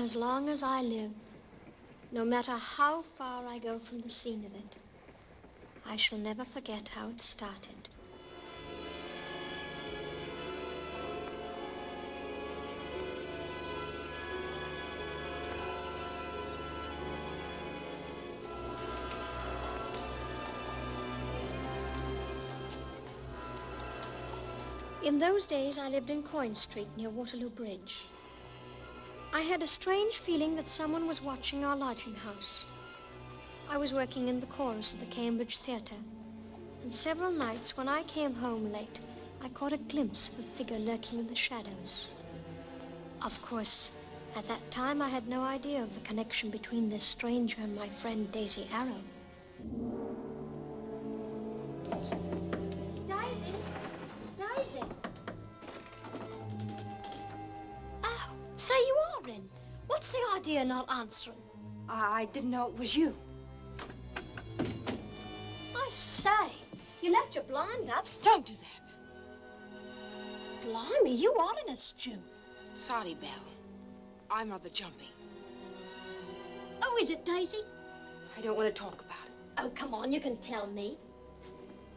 as long as I live, no matter how far I go from the scene of it, I shall never forget how it started. In those days, I lived in Coin Street near Waterloo Bridge. I had a strange feeling that someone was watching our lodging house. I was working in the chorus at the Cambridge Theatre, and several nights when I came home late, I caught a glimpse of a figure lurking in the shadows. Of course, at that time, I had no idea of the connection between this stranger and my friend Daisy Arrow. Daisy! Oh, so you are in. What's the idea not answering? I didn't know it was you. I say, you left your blind up. Don't do that. Blimey, you are in a stew. Sorry, Belle. I'm rather jumpy. Oh, is it, Daisy? I don't want to talk about it. Oh, come on, you can tell me.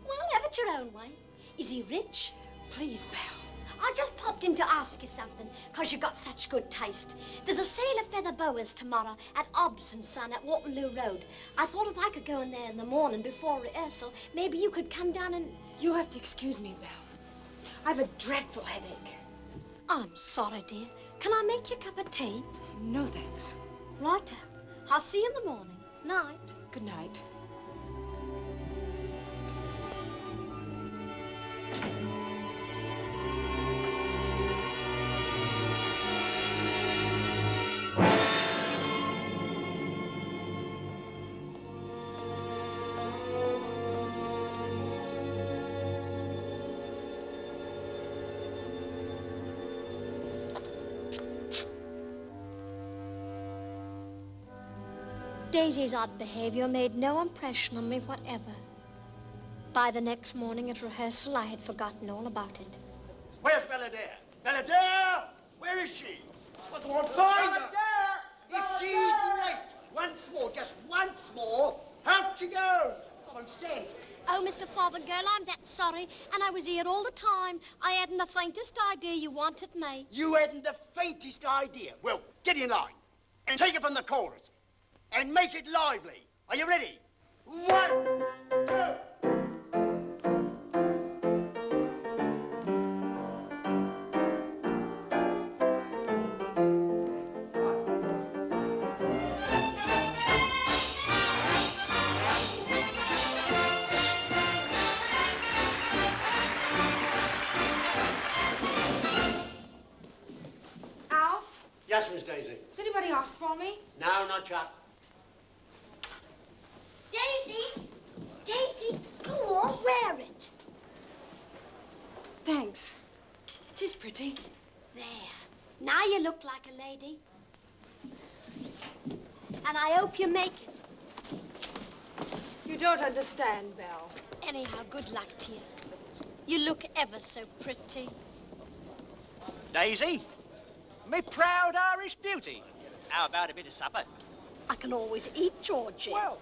Well, have it your own way. Is he rich? Please, Belle. I just popped in to ask you something, because you got such good taste. There's a sale of feather boas tomorrow at Obbs & Son at Waterloo Road. I thought if I could go in there in the morning before rehearsal, maybe you could come down and... You'll have to excuse me, Belle. I have a dreadful headache. I'm sorry, dear. Can I make you a cup of tea? No, thanks. Righto. I'll see you in the morning. Night. Good night. Daisy's odd behavior made no impression on me whatever. By the next morning at rehearsal, I had forgotten all about it. Where's Belladere? Belladere! Where is she? Well, go on, find her! If she's late once more, just once more, out she goes. Come on, stand. Oh, Mr. Fothergill, I'm that sorry, and I was here all the time. I hadn't the faintest idea you wanted me. You hadn't the faintest idea. Well, get in line and take it from the chorus. And make it lively. Are you ready? 1, 2. Alf? Yes, Miss Daisy. Has anybody asked for me? No, not Chuck. Daisy! Daisy, go on, wear it. Thanks. It is pretty. There. Now you look like a lady. And I hope you make it. You don't understand, Belle. Anyhow, good luck to you. You look ever so pretty. Daisy, me proud Irish beauty. How about a bit of supper? I can always eat, Georgie. Well,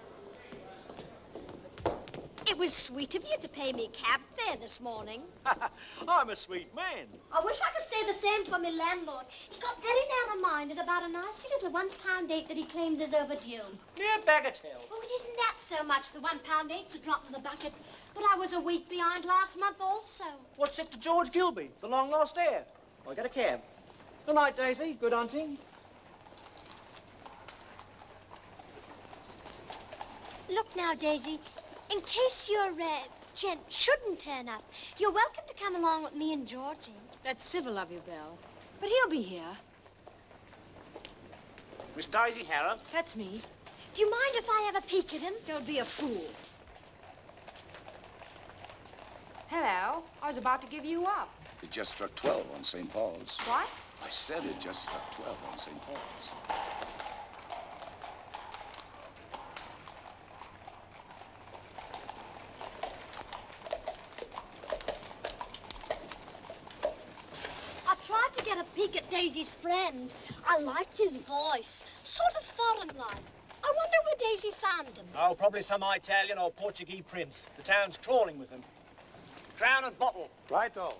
it was sweet of you to pay me cab fare this morning. I'm a sweet man. I wish I could say the same for my landlord. He got very narrow-minded about a nasty little £1.8 that he claims is overdue. Mere bagatelle. Oh, it isn't that so much. The £1.8's a drop in the bucket. But I was a week behind last month also. What's it to George Gilby, the long-lost heir? I got a cab. Good night, Daisy. Good hunting. Look now, Daisy. In case your gent shouldn't turn up, you're welcome to come along with me and Georgie. That's civil of you, Belle. But he'll be here. Miss Daisy Harrow? That's me. Do you mind if I have a peek at him? Don't be a fool. Hello. I was about to give you up. It just struck 12 on St. Paul's. What? I said it just struck 12 on St. Paul's. I tried to get a peek at Daisy's friend. I liked his voice. Sort of foreign-like. I wonder where Daisy found him. Oh, probably some Italian or Portuguese prince. The town's crawling with them. Crown and bottle. Righto.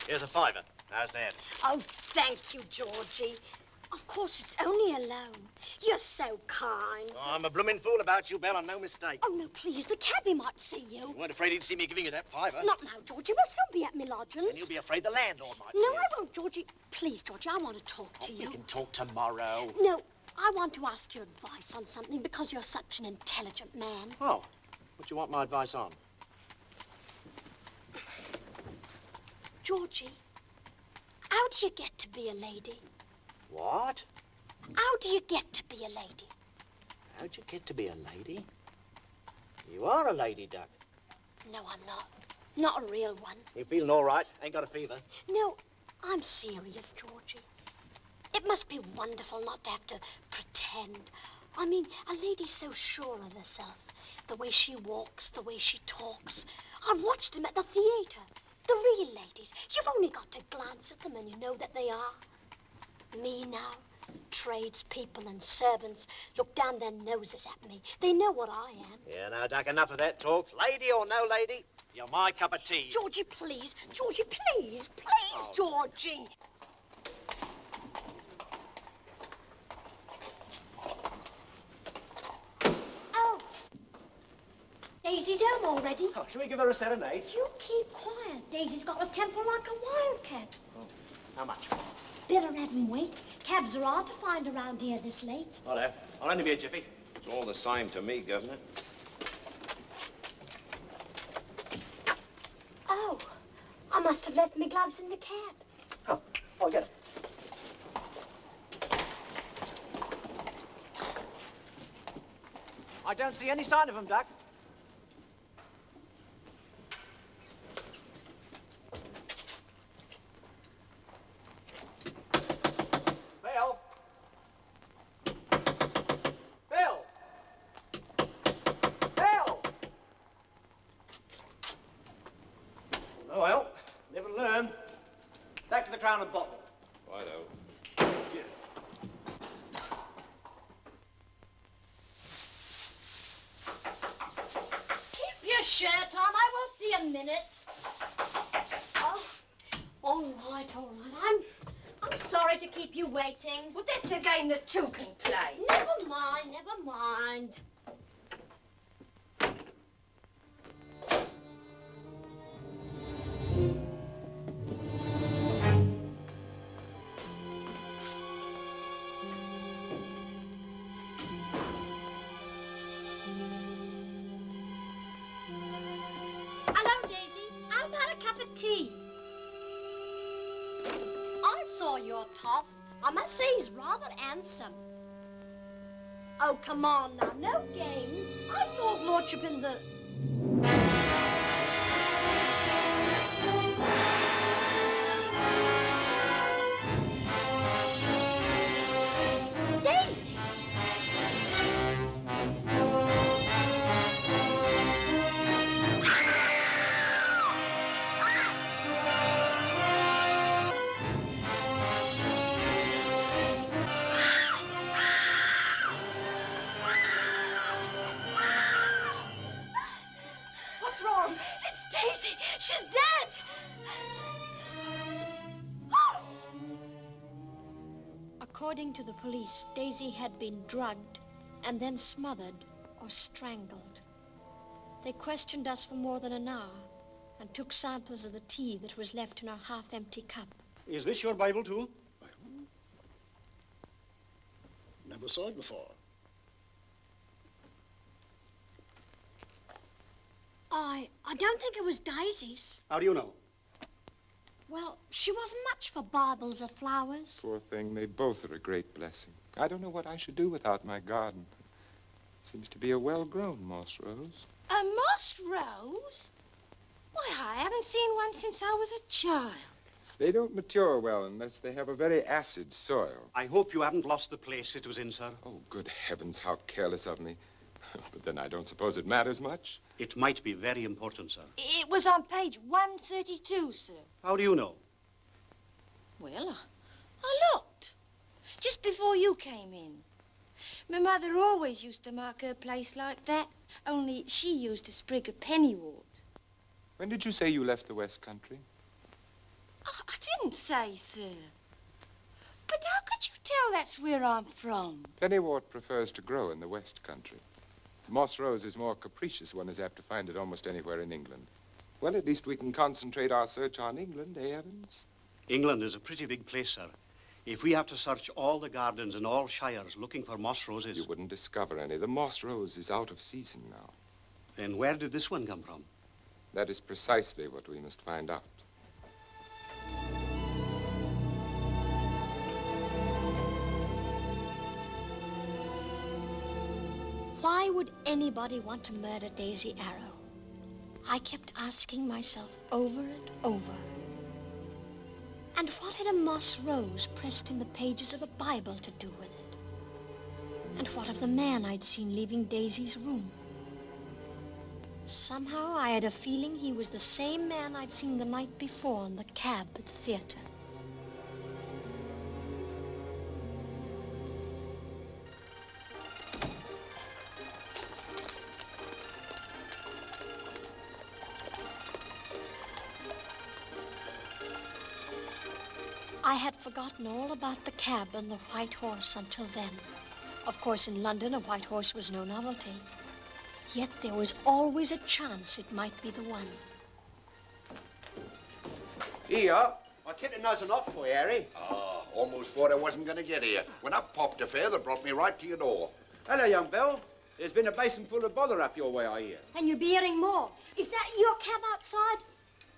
Here's a fiver. How's that? Oh, thank you, Georgie. Of course, it's only a loan. You're so kind. Oh, I'm a blooming fool about you, Belle, and no mistake. Oh, no, please. The cabbie might see you. You weren't afraid he'd see me giving you that fiver? Not now, Georgie. We'll soon be at me lodgings. And you'll be afraid the landlord might No, see I us. won't, Georgie. Please, Georgie, I want to talk to you. We can talk tomorrow. No, I want to ask your advice on something because you're such an intelligent man. Oh, what do you want my advice on? Georgie, how do you get to be a lady? What? How do you get to be a lady? How'd you get to be a lady? You are a lady duck. No, I'm not. Not a real one. You feeling all right? Ain't got a fever? No, I'm serious, Georgie. It must be wonderful not to have to pretend. I mean, a lady's so sure of herself. The way she walks, the way she talks. I've watched them at the theater. The real ladies. You've only got to glance at them and you know that they are. Me now, tradespeople and servants look down their noses at me. They know what I am. Yeah, now, Duck, enough of that talk. Lady or no lady, you're my cup of tea. Georgie, please. Georgie, please. Please, Oh. Georgie. Oh. Daisy's home already. Oh, shall we give her a serenade? You keep quiet. Daisy's got a temper like a wildcat. Oh, how much? Better have him wait. Cabs are hard to find around here this late. Righto. I'll only be a jiffy. It's all the same to me, Governor. Oh, I must have left my gloves in the cab. Oh, I'll get it. I don't see any sign of him, Duck. Bill! Bill! Bill! Oh, well, live and learn. Back to the Crown and Bottle. Righto. Keep your shirt on. I won't be a minute. Oh, all right. I'm sorry to keep you waiting. Well, that's a game that two can play. Never mind, never mind. Hello, Daisy. How about a cup of tea? I saw your top. I must say he's rather handsome. Oh, come on now. No games. I saw his lordship in the... Daisy! What's wrong? It's Daisy. She's dead. According to the police, Daisy had been drugged and then smothered or strangled. They questioned us for more than an hour and took samples of the tea that was left in our half-empty cup. Is this your Bible, too? Bible? Never saw it before. I don't think it was Daisy's. How do you know? Well, she wasn't much for Bibles or flowers. Poor thing, they both are a great blessing. I don't know what I should do without my garden. Seems to be a well-grown moss rose. A moss rose? Why, I haven't seen one since I was a child. They don't mature well unless they have a very acid soil. I hope you haven't lost the place it was in, sir. Oh, good heavens, how careless of me. But then I don't suppose it matters much. It might be very important, sir. It was on page 132, sir. How do you know? Well, I looked. Just before you came in. My mother always used to mark her place like that, only she used a sprig of pennywort. When did you say you left the West Country? Oh, I didn't say, sir. But how could you tell that's where I'm from? Pennywort prefers to grow in the West Country. Moss rose is more capricious. One is apt to find it almost anywhere in England. Well, at least we can concentrate our search on England, eh, Evans? England is a pretty big place, sir. If we have to search all the gardens in all shires looking for moss roses... You wouldn't discover any. The moss rose is out of season now. Then where did this one come from? That is precisely what we must find out. Why would anybody want to murder Daisy Arrow? I kept asking myself over and over. And what had a moss rose pressed in the pages of a Bible to do with it? And what of the man I'd seen leaving Daisy's room? Somehow I had a feeling he was the same man I'd seen the night before in the cab at the theater. I had forgotten all about the cab and the white horse until then. Of course, in London, a white horse was no novelty. Yet there was always a chance it might be the one. Here, my kitten knows a lot for you, Harry. Ah, almost thought I wasn't going to get here. When I popped a fare that brought me right to your door. Hello, young Bill. There's been a basin full of bother up your way, I hear. And you'll be hearing more. Is that your cab outside?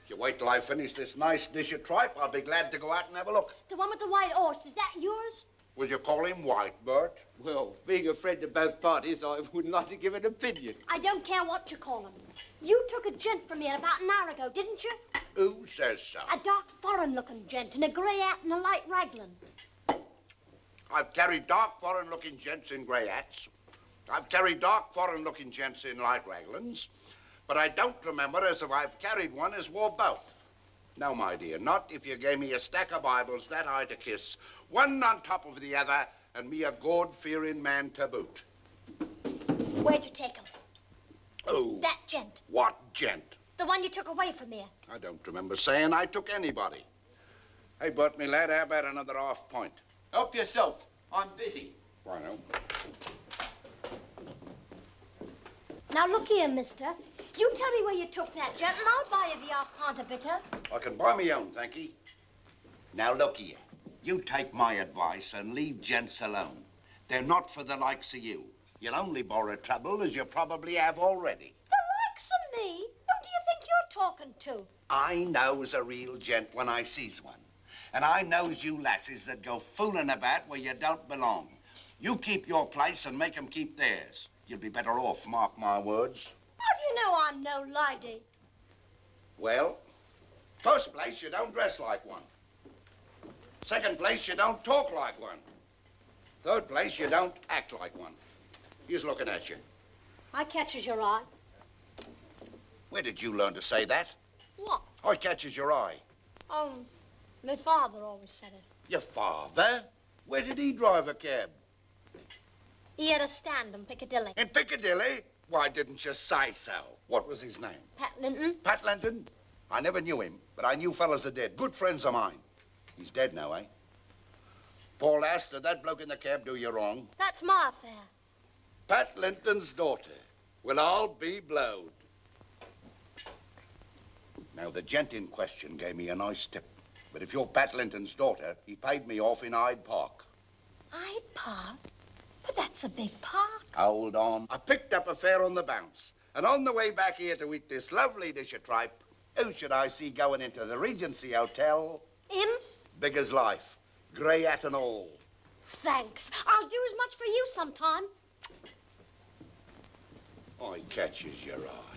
If you wait till I finish this nice dish of tripe, I'll be glad to go out and have a look. The one with the white horse, is that yours? Would you call him White, Bert? Well, being a friend of both parties, I wouldn't like to give an opinion. I don't care what you call him. You took a gent from here about an hour ago, didn't you? Who says so? A dark, foreign-looking gent in a grey hat and a light raglan. I've carried dark, foreign-looking gents in grey hats. I've carried dark, foreign-looking gents in light raglans. But I don't remember as if I've carried one as wore both. No, my dear, not if you gave me a stack of Bibles that I to kiss, one on top of the other, and me a God-fearing man to boot. Where'd you take him? Oh. That gent. What gent? The one you took away from here. I don't remember saying I took anybody. Hey, Bert, me lad, how about another half pint? Help yourself. I'm busy. Why no? Now, look here, mister. You tell me where you took that gent, and I'll buy you the half pint of bitter. I can buy me own, thank ye. Now, look here. You take my advice and leave gents alone. They're not for the likes of you. You'll only borrow trouble, as you probably have already. The likes of me? Who do you think you're talking to? I knows a real gent when I sees one. And I knows you lasses that go fooling about where you don't belong. You keep your place and make 'em keep theirs. You'll be better off, mark my words. How do you know I'm no lady? Well, first place, you don't dress like one. Second place, you don't talk like one. Third place, you don't act like one. He's looking at you. I catches your eye. Where did you learn to say that? What? I catches your eye. Oh, my father always said it. Your father? Where did he drive a cab? He had a stand in Piccadilly. In Piccadilly? Why didn't you say so? What was his name? Pat Linton. Pat Linton? I never knew him, but I knew fellas are dead. Good friends of mine. He's dead now, eh? Paul asked, did that bloke in the cab do you wrong? That's my affair. Pat Linton's daughter. Well, I'll be blowed. Now, the gent in question gave me a nice tip. But if you're Pat Linton's daughter, he paid me off in Hyde Park. Hyde Park? But that's a big park. Hold on. I picked up a fare on the bounce. And on the way back here to eat this lovely dish of tripe, who should I see going into the Regency Hotel? Him? Big as life. Grey hat and all. Thanks. I'll do as much for you sometime. I catches your eye.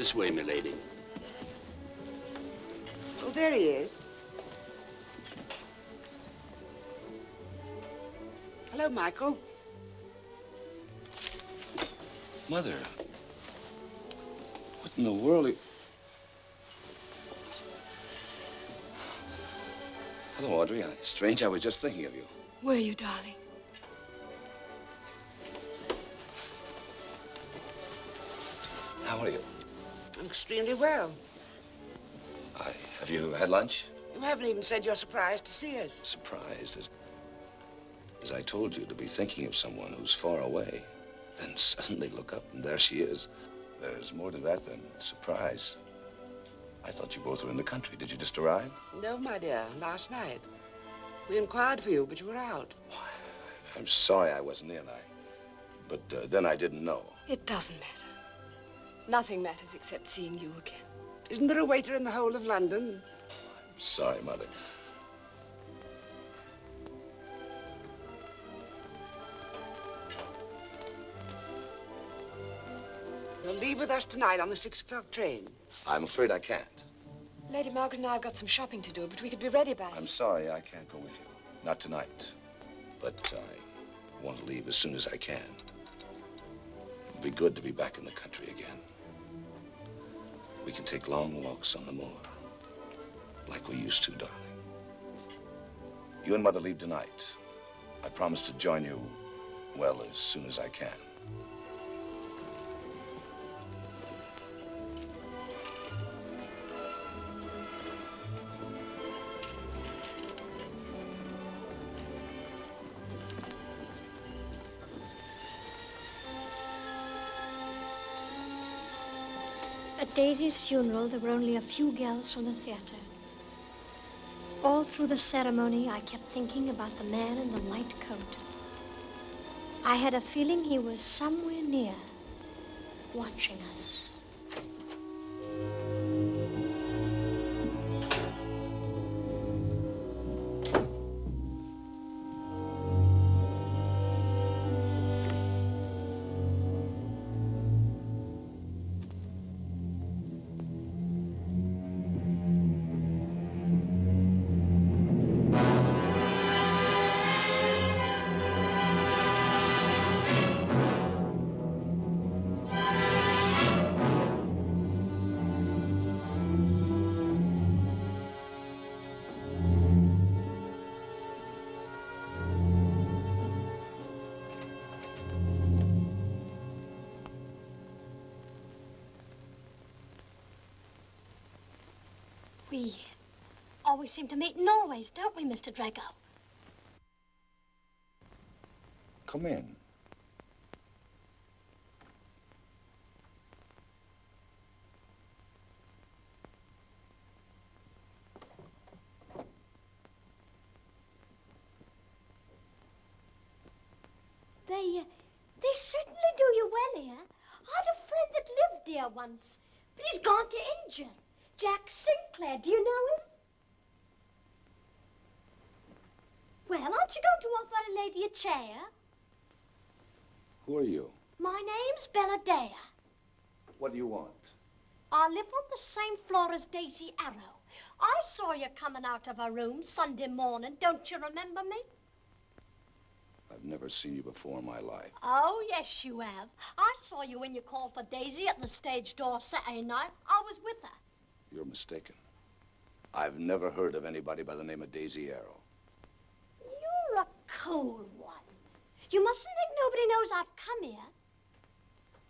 This way, milady. Oh, there he is. Hello, Michael. Mother. What in the world? Hello, Audrey. Strange, I was just thinking of you. Were you, darling? How are you? I'm extremely well. Have you had lunch? You haven't even said you're surprised to see us. Surprised, as I told you, to be thinking of someone who's far away. Then suddenly look up, and there she is. There's more to that than surprise. I thought you both were in the country. Did you just arrive? No, my dear, last night. We inquired for you, but you were out. I'm sorry I wasn't in. But then I didn't know. It doesn't matter. Nothing matters except seeing you again. Isn't there a waiter in the whole of London? I'm sorry, Mother. You'll leave with us tonight on the 6 o'clock train. I'm afraid I can't. Lady Margaret and I have got some shopping to do, but we could be ready by... I'm sorry I can't go with you. Not tonight. But I want to leave as soon as I can. It'll be good to be back in the country again. We can take long walks on the moor, like we used to, darling. You and Mother leave tonight. I promise to join you, well, as soon as I can. At Daisy's funeral, there were only a few girls from the theater. All through the ceremony, I kept thinking about the man in the white coat. I had a feeling he was somewhere near, watching us. We always seem to meet in Norway's, don't we, Mr. Drago? Come in. They certainly do you well here. I had a friend that lived here once, but he's gone to India. Jack Sinclair, do you know him? Well, aren't you going to offer a lady a chair? Who are you? My name's Belladea. What do you want? I live on the same floor as Daisy Arrow. I saw you coming out of her room Sunday morning. Don't you remember me? I've never seen you before in my life. Oh, yes, you have. I saw you when you called for Daisy at the stage door Saturday night. I was with her. You're mistaken. I've never heard of anybody by the name of Daisy Arrow. You're a cool one. You mustn't think nobody knows I've come here.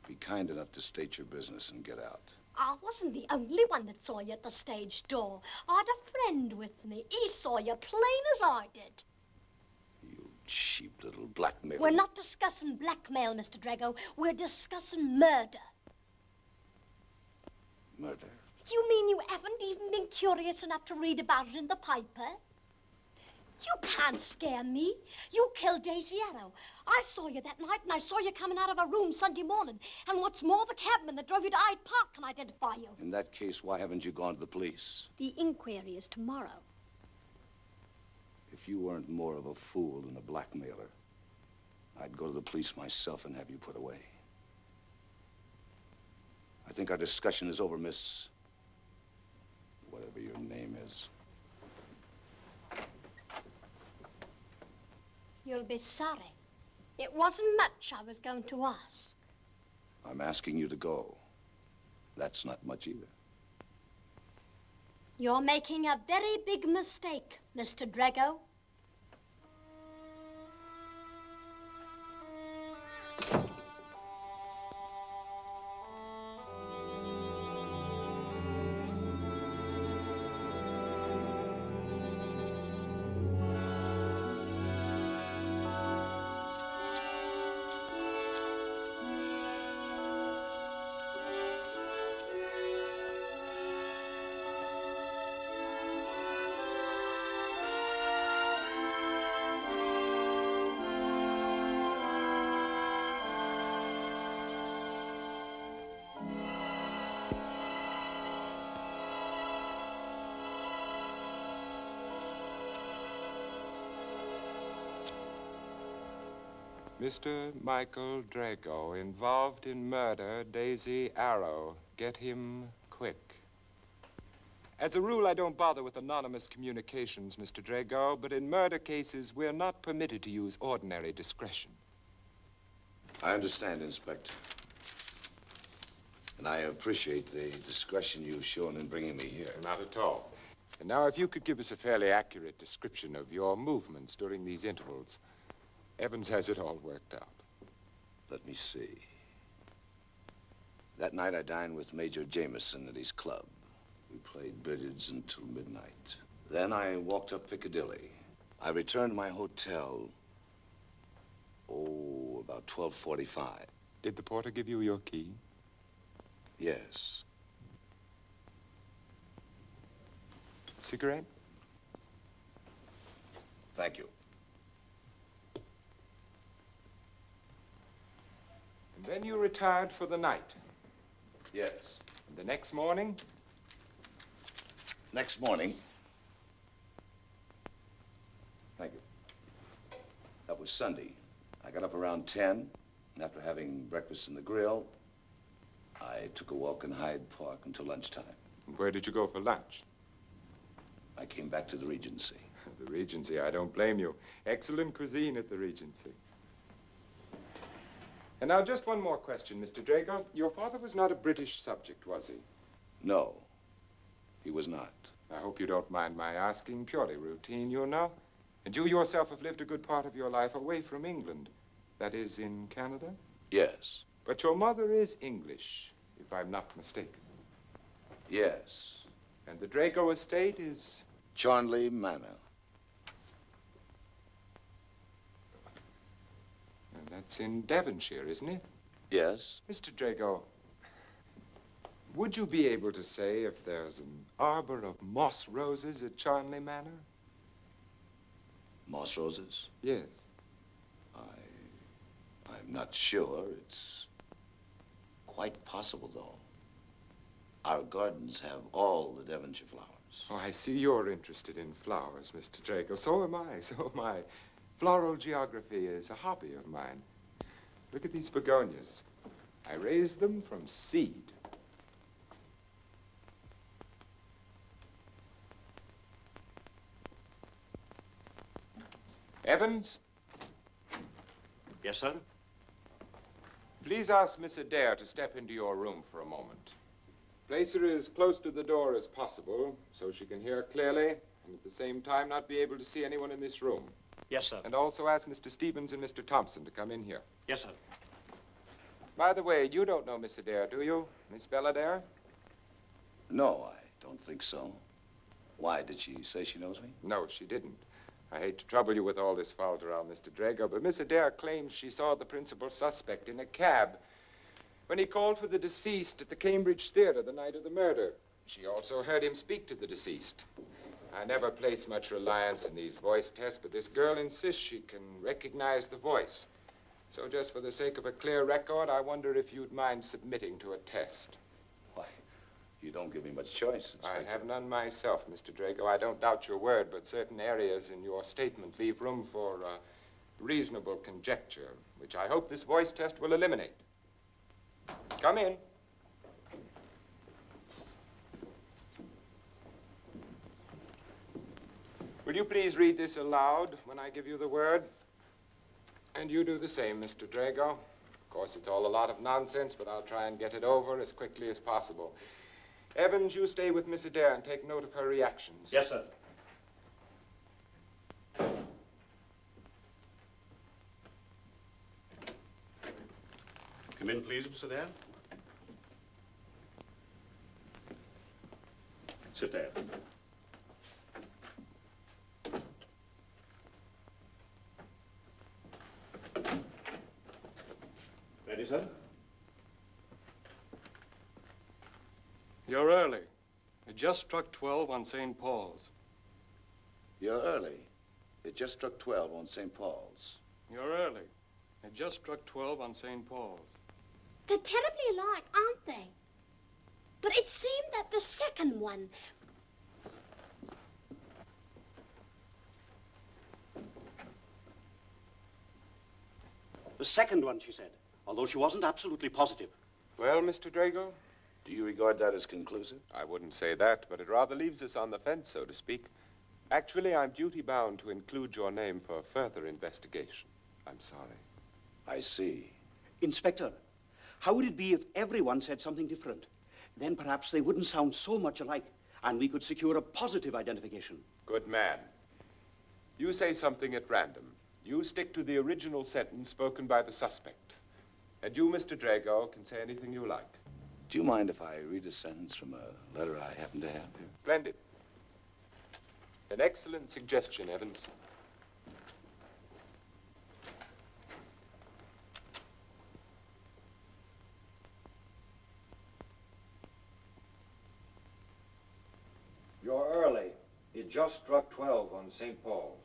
Be kind enough to state your business and get out. I wasn't the only one that saw you at the stage door. I had a friend with me. He saw you plain as I did. You cheap little blackmailer. We're not discussing blackmail, Mr. Drago. We're discussing murder. Murder? You mean you haven't even been curious enough to read about it in the paper? You can't scare me. You killed Daisy Arrow. I saw you that night, and I saw you coming out of a room Sunday morning. And what's more, the cabman that drove you to Hyde Park can identify you. In that case, why haven't you gone to the police? The inquiry is tomorrow. If you weren't more of a fool than a blackmailer, I'd go to the police myself and have you put away. I think our discussion is over, Miss... whatever your name is. You'll be sorry. It wasn't much I was going to ask. I'm asking you to go. That's not much either. You're making a very big mistake, Mr. Drago. Mr. Michael Drago, involved in murder, Daisy Arrow. Get him quick. As a rule, I don't bother with anonymous communications, Mr. Drago, but in murder cases, we're not permitted to use ordinary discretion. I understand, Inspector. And I appreciate the discretion you've shown in bringing me here. Not at all. And now, if you could give us a fairly accurate description of your movements during these intervals. Evans has it all worked out. Let me see. That night I dined with Major Jameson at his club. We played billiards until midnight. Then I walked up Piccadilly. I returned to my hotel, about 12:45. Did the porter give you your key? Yes. Cigarette? Thank you. And then you retired for the night? Yes. And the next morning? Next morning. Thank you. That was Sunday. I got up around 10, and after having breakfast in the grill, I took a walk in Hyde Park until lunchtime. And where did you go for lunch? I came back to the Regency. The Regency, I don't blame you. Excellent cuisine at the Regency. And now, just one more question, Mr. Drago. Your father was not a British subject, was he? No, he was not. I hope you don't mind my asking. Purely routine, you know. And you yourself have lived a good part of your life away from England. That is, in Canada? Yes. But your mother is English, if I'm not mistaken. Yes. And the Drago estate is? Charnley Manor. And that's in Devonshire, isn't it? Yes. Mr. Drago, would you be able to say if there's an arbor of moss roses at Charnley Manor? Moss roses? Yes. I'm not sure. It's quite possible, though. Our gardens have all the Devonshire flowers. Oh, I see you're interested in flowers, Mr. Drago. So am I, so am I. Floral geography is a hobby of mine. Look at these begonias. I raised them from seed. Evans? Yes, sir? Please ask Miss Adair to step into your room for a moment. Place her as close to the door as possible so she can hear clearly and at the same time not be able to see anyone in this room. Yes, sir. And also ask Mr. Stevens and Mr. Thompson to come in here. Yes, sir. By the way, you don't know Miss Adair, do you? Miss Belladere? No, I don't think so. Why, did she say she knows me? No, she didn't. I hate to trouble you with all this falderall, Mr. Drago, but Miss Adair claims she saw the principal suspect in a cab when he called for the deceased at the Cambridge Theater the night of the murder. She also heard him speak to the deceased. I never place much reliance in these voice tests, but this girl insists she can recognize the voice. So just for the sake of a clear record, I wonder if you'd mind submitting to a test. Why, you don't give me much choice, Inspector. I have none myself, Mr. Drago. I don't doubt your word, but certain areas in your statement leave room for reasonable conjecture, which I hope this voice test will eliminate. Come in. Will you please read this aloud when I give you the word? And you do the same, Mr. Drago. Of course, it's all a lot of nonsense, but I'll try and get it over as quickly as possible. Evans, you stay with Miss Adair and take note of her reactions. Yes, sir. Come in, please, Miss Adair. Sit there. Ready, sir? You're early. It just struck 12 on St. Paul's. You're early. It just struck 12 on St. Paul's. You're early. It just struck 12 on St. Paul's. They're terribly alike, aren't they? But it seemed that the second one... The second one, she said, although she wasn't absolutely positive. Well, Mr. Drago? Do you regard that as conclusive? I wouldn't say that, but it rather leaves us on the fence, so to speak. Actually, I'm duty-bound to include your name for further investigation. I'm sorry. I see. Inspector, how would it be if everyone said something different? Then perhaps they wouldn't sound so much alike, and we could secure a positive identification. Good man. You say something at random. You stick to the original sentence spoken by the suspect. And you, Mr. Drago, can say anything you like. Do you mind if I read a sentence from a letter I happen to have here? Splendid. An excellent suggestion, Evans. You're early. It just struck 12 on St. Paul's.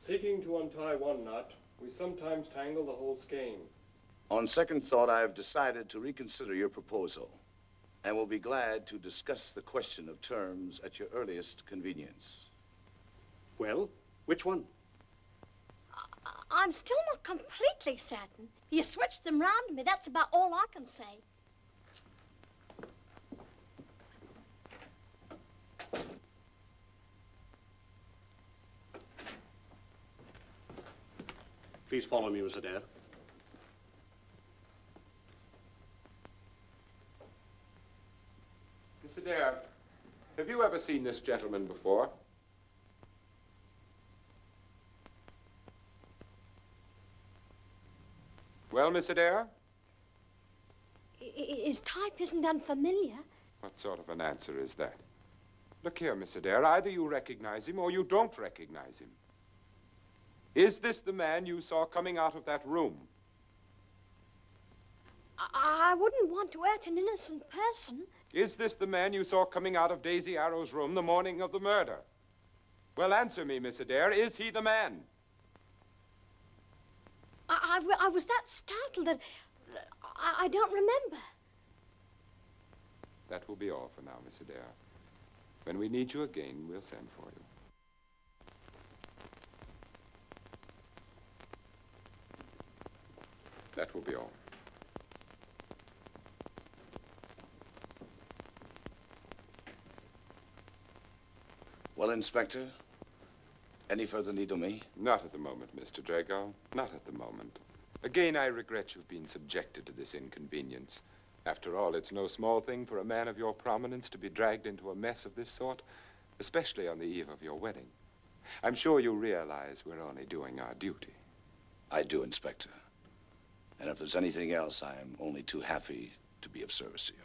Seeking to untie one knot, we sometimes tangle the whole skein. On second thought, I have decided to reconsider your proposal and will be glad to discuss the question of terms at your earliest convenience. Well, which one? I'm still not completely certain. You switched them round to me. That's about all I can say. Please follow me, Miss Adair. Miss Adair, have you ever seen this gentleman before? Well, Miss Adair? His type isn't unfamiliar. What sort of an answer is that? Look here, Miss Adair, either you recognize him or you don't recognize him. Is this the man you saw coming out of that room? I wouldn't want to hurt an innocent person. Is this the man you saw coming out of Daisy Arrow's room the morning of the murder? Well, answer me, Miss Adair. Is he the man? I was that startled that I don't remember. That will be all for now, Miss Adair. When we need you again, we'll send for you. That will be all. Well, Inspector, any further need of me? Not at the moment, Mr. Drago. Not at the moment. Again, I regret you've been subjected to this inconvenience. After all, it's no small thing for a man of your prominence to be dragged into a mess of this sort, especially on the eve of your wedding. I'm sure you realize we're only doing our duty. I do, Inspector. And if there's anything else, I'm only too happy to be of service to you.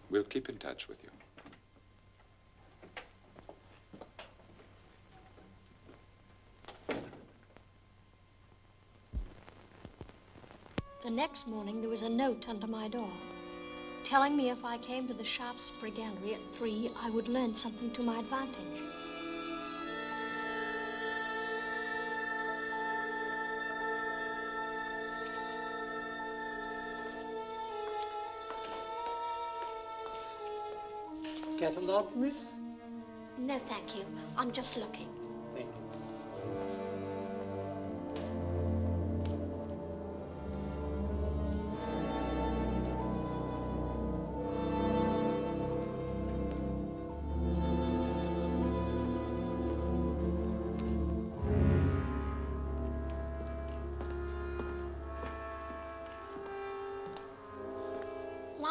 We'll keep in touch with you. The next morning, there was a note under my door telling me if I came to the Shaftesbury Gallery at 3, I would learn something to my advantage. Catalogue, miss? No, thank you. I'm just looking. Thank you.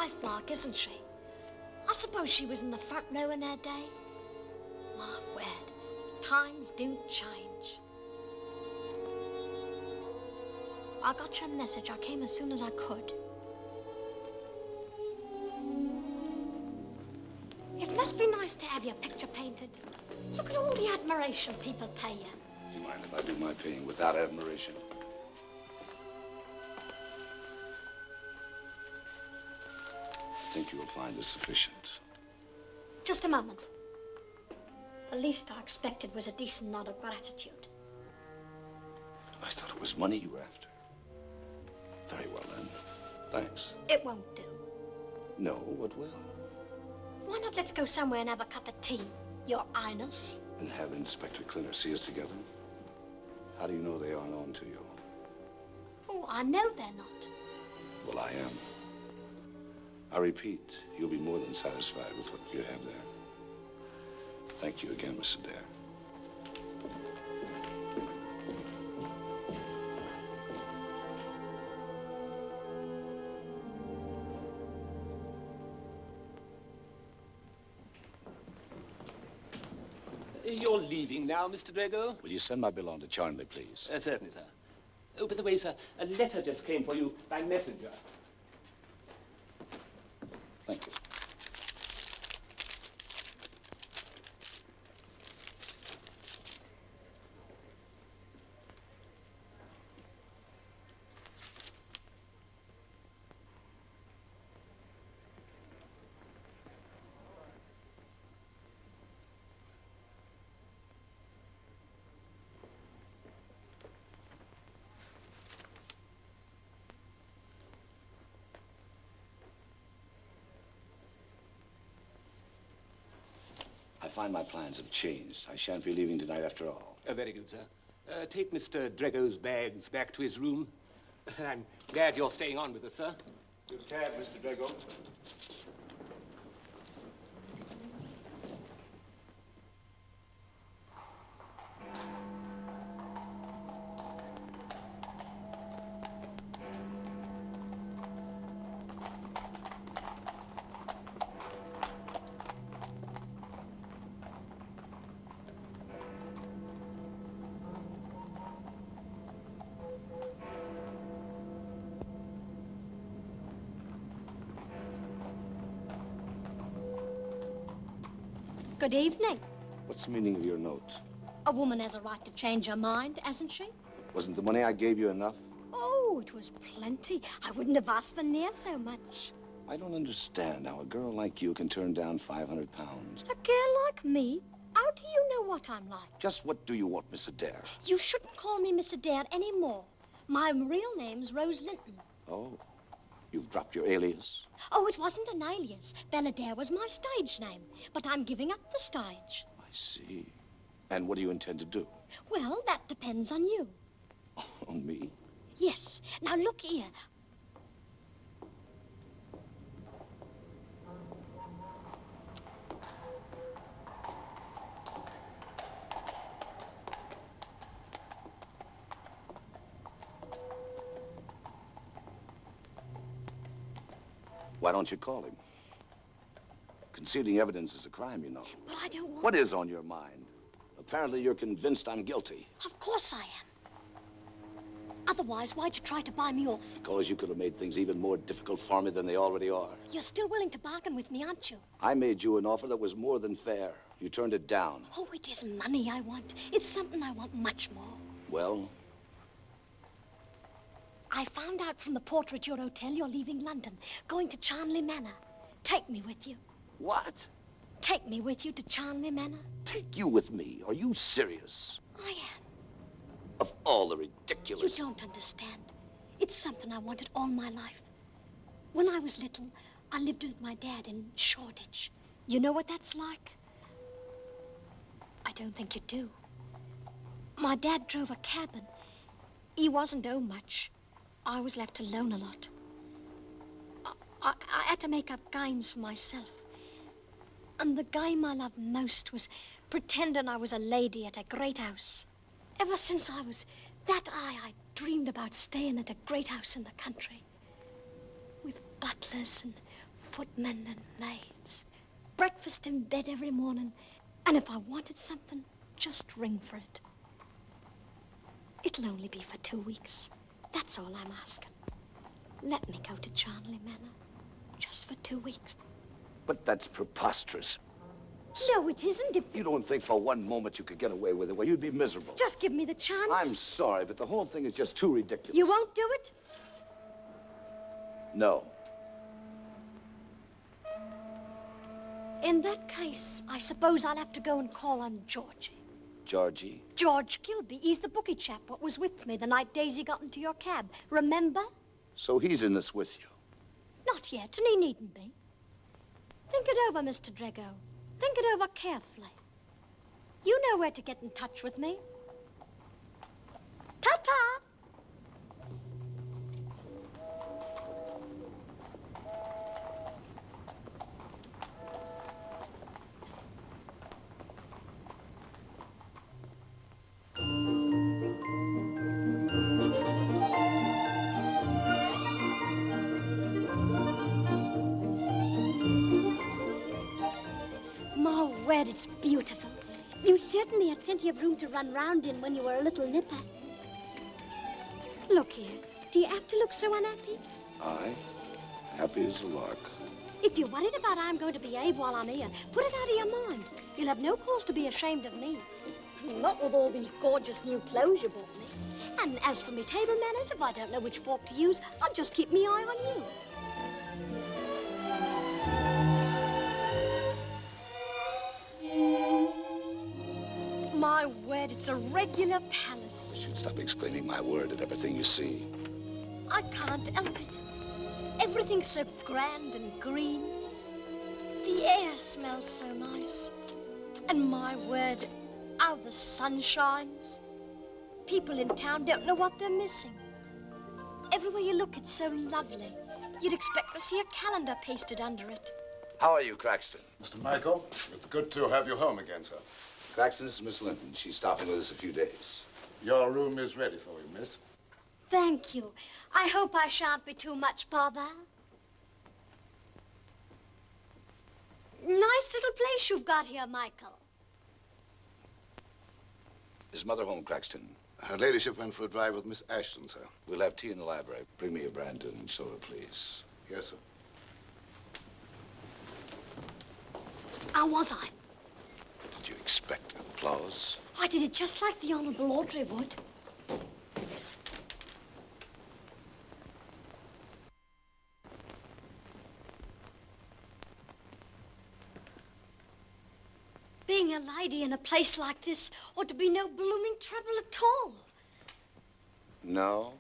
lifelike, isn't she? I suppose she was in the front row in her day. My word, times do change. I got your message. I came as soon as I could. It must be nice to have your picture painted. Look at all the admiration people pay you. Do you mind if I do my paying without admiration? I think you will find this sufficient. Just a moment. The least I expected was a decent nod of gratitude. I thought it was money you were after. Very well, then. Thanks. It won't do. No, what will? Why not let's go somewhere and have a cup of tea, Your Highness? And have Inspector Clinner see us together? How do you know they aren't on to you? Oh, I know they're not. Well, I am. I repeat, you'll be more than satisfied with what you have there. Thank you again, Mr. Dare. You're leaving now, Mr. Drago? Will you send my bill on to Charnley, please? Certainly, sir. Oh, by the way, sir, a letter just came for you by messenger. Thank you. I find my plans have changed. I shan't be leaving tonight after all. Very good, sir. Take Mr. Drago's bags back to his room. I'm glad you're staying on with us, sir. Good cab, Mr. Drago. Good evening. What's the meaning of your note? A woman has a right to change her mind, hasn't she? Wasn't the money I gave you enough? Oh, it was plenty. I wouldn't have asked for near so much. I don't understand how a girl like you can turn down 500 pounds. A girl like me? How do you know what I'm like? Just what do you want, Miss Adair? You shouldn't call me Miss Adair anymore. My real name's Rose Linton. Oh, you've dropped your alias? Oh, it wasn't an alias. Belladere was my stage name. But I'm giving up the stage. I see. And what do you intend to do? Well, that depends on you. On me? Yes. Now, look here. Why don't you call him? Concealing evidence is a crime, you know. But I don't want... What is on your mind? Apparently you're convinced I'm guilty. Of course I am. Otherwise, why'd you try to buy me off? Because you could have made things even more difficult for me than they already are. You're still willing to bargain with me, aren't you? I made you an offer that was more than fair. You turned it down. Oh, it isn't money I want. It's something I want much more. Well? I found out from the porter at your hotel you're leaving London, going to Charnley Manor. Take me with you. What? Take me with you to Charnley Manor. Take you with me? Are you serious? I am. Of all the ridiculous... You don't understand. It's something I wanted all my life. When I was little, I lived with my dad in Shoreditch. You know what that's like? I don't think you do. My dad drove a cabin. He wasn't owed much. I was left alone a lot. I had to make up games for myself. And the game I loved most was pretending I was a lady at a great house. Ever since I was that I dreamed about staying at a great house in the country. With butlers and footmen and maids, breakfast in bed every morning, and if I wanted something, just ring for it. It'll only be for 2 weeks. That's all I'm asking. Let me go to Charnley Manor, just for 2 weeks. But that's preposterous. No, it isn't. If You don't think for one moment you could get away with it? Well, you'd be miserable. just give me the chance. I'm sorry, but the whole thing is just too ridiculous. You won't do it? No. In that case, I suppose I'll have to go and call on Georgie. Georgie? George Gilby. He's the bookie chap what was with me the night Daisy got into your cab. Remember? So he's in this with you? Not yet, and he needn't be. Think it over, Mr. Drego. Think it over carefully. You know where to get in touch with me. Ta-ta! My word, it's beautiful. You certainly had plenty of room to run round in when you were a little nipper. Look here, do you have to look so unhappy? I? Happy as a lark. If you're worried about how I'm going to behave while I'm here, put it out of your mind. You'll have no cause to be ashamed of me. Not with all these gorgeous new clothes you bought me. And as for me table manners, if I don't know which fork to use, I'll just keep me eye on you. My word, it's a regular palace. You should stop exclaiming my word at everything you see. I can't help it. Everything's so grand and green. The air smells so nice. And my word, how the sun shines. People in town don't know what they're missing. Everywhere you look, it's so lovely. You'd expect to see a calendar pasted under it. How are you, Craxton? Mr. Michael, it's good to have you home again, sir. Craxton, this is Miss Linton. She's stopping with us a few days. Your room is ready for you, miss. Thank you. I hope I shan't be too much bother. Nice little place you've got here, Michael. Is Mother home, Craxton? Her ladyship went for a drive with Miss Ashton, sir. We'll have tea in the library. Bring me a Brandon and soda, please. Yes, sir. How was I? Did you expect applause? I did it just like the Honourable Audrey would. Being a lady in a place like this ought to be no blooming trouble at all. No?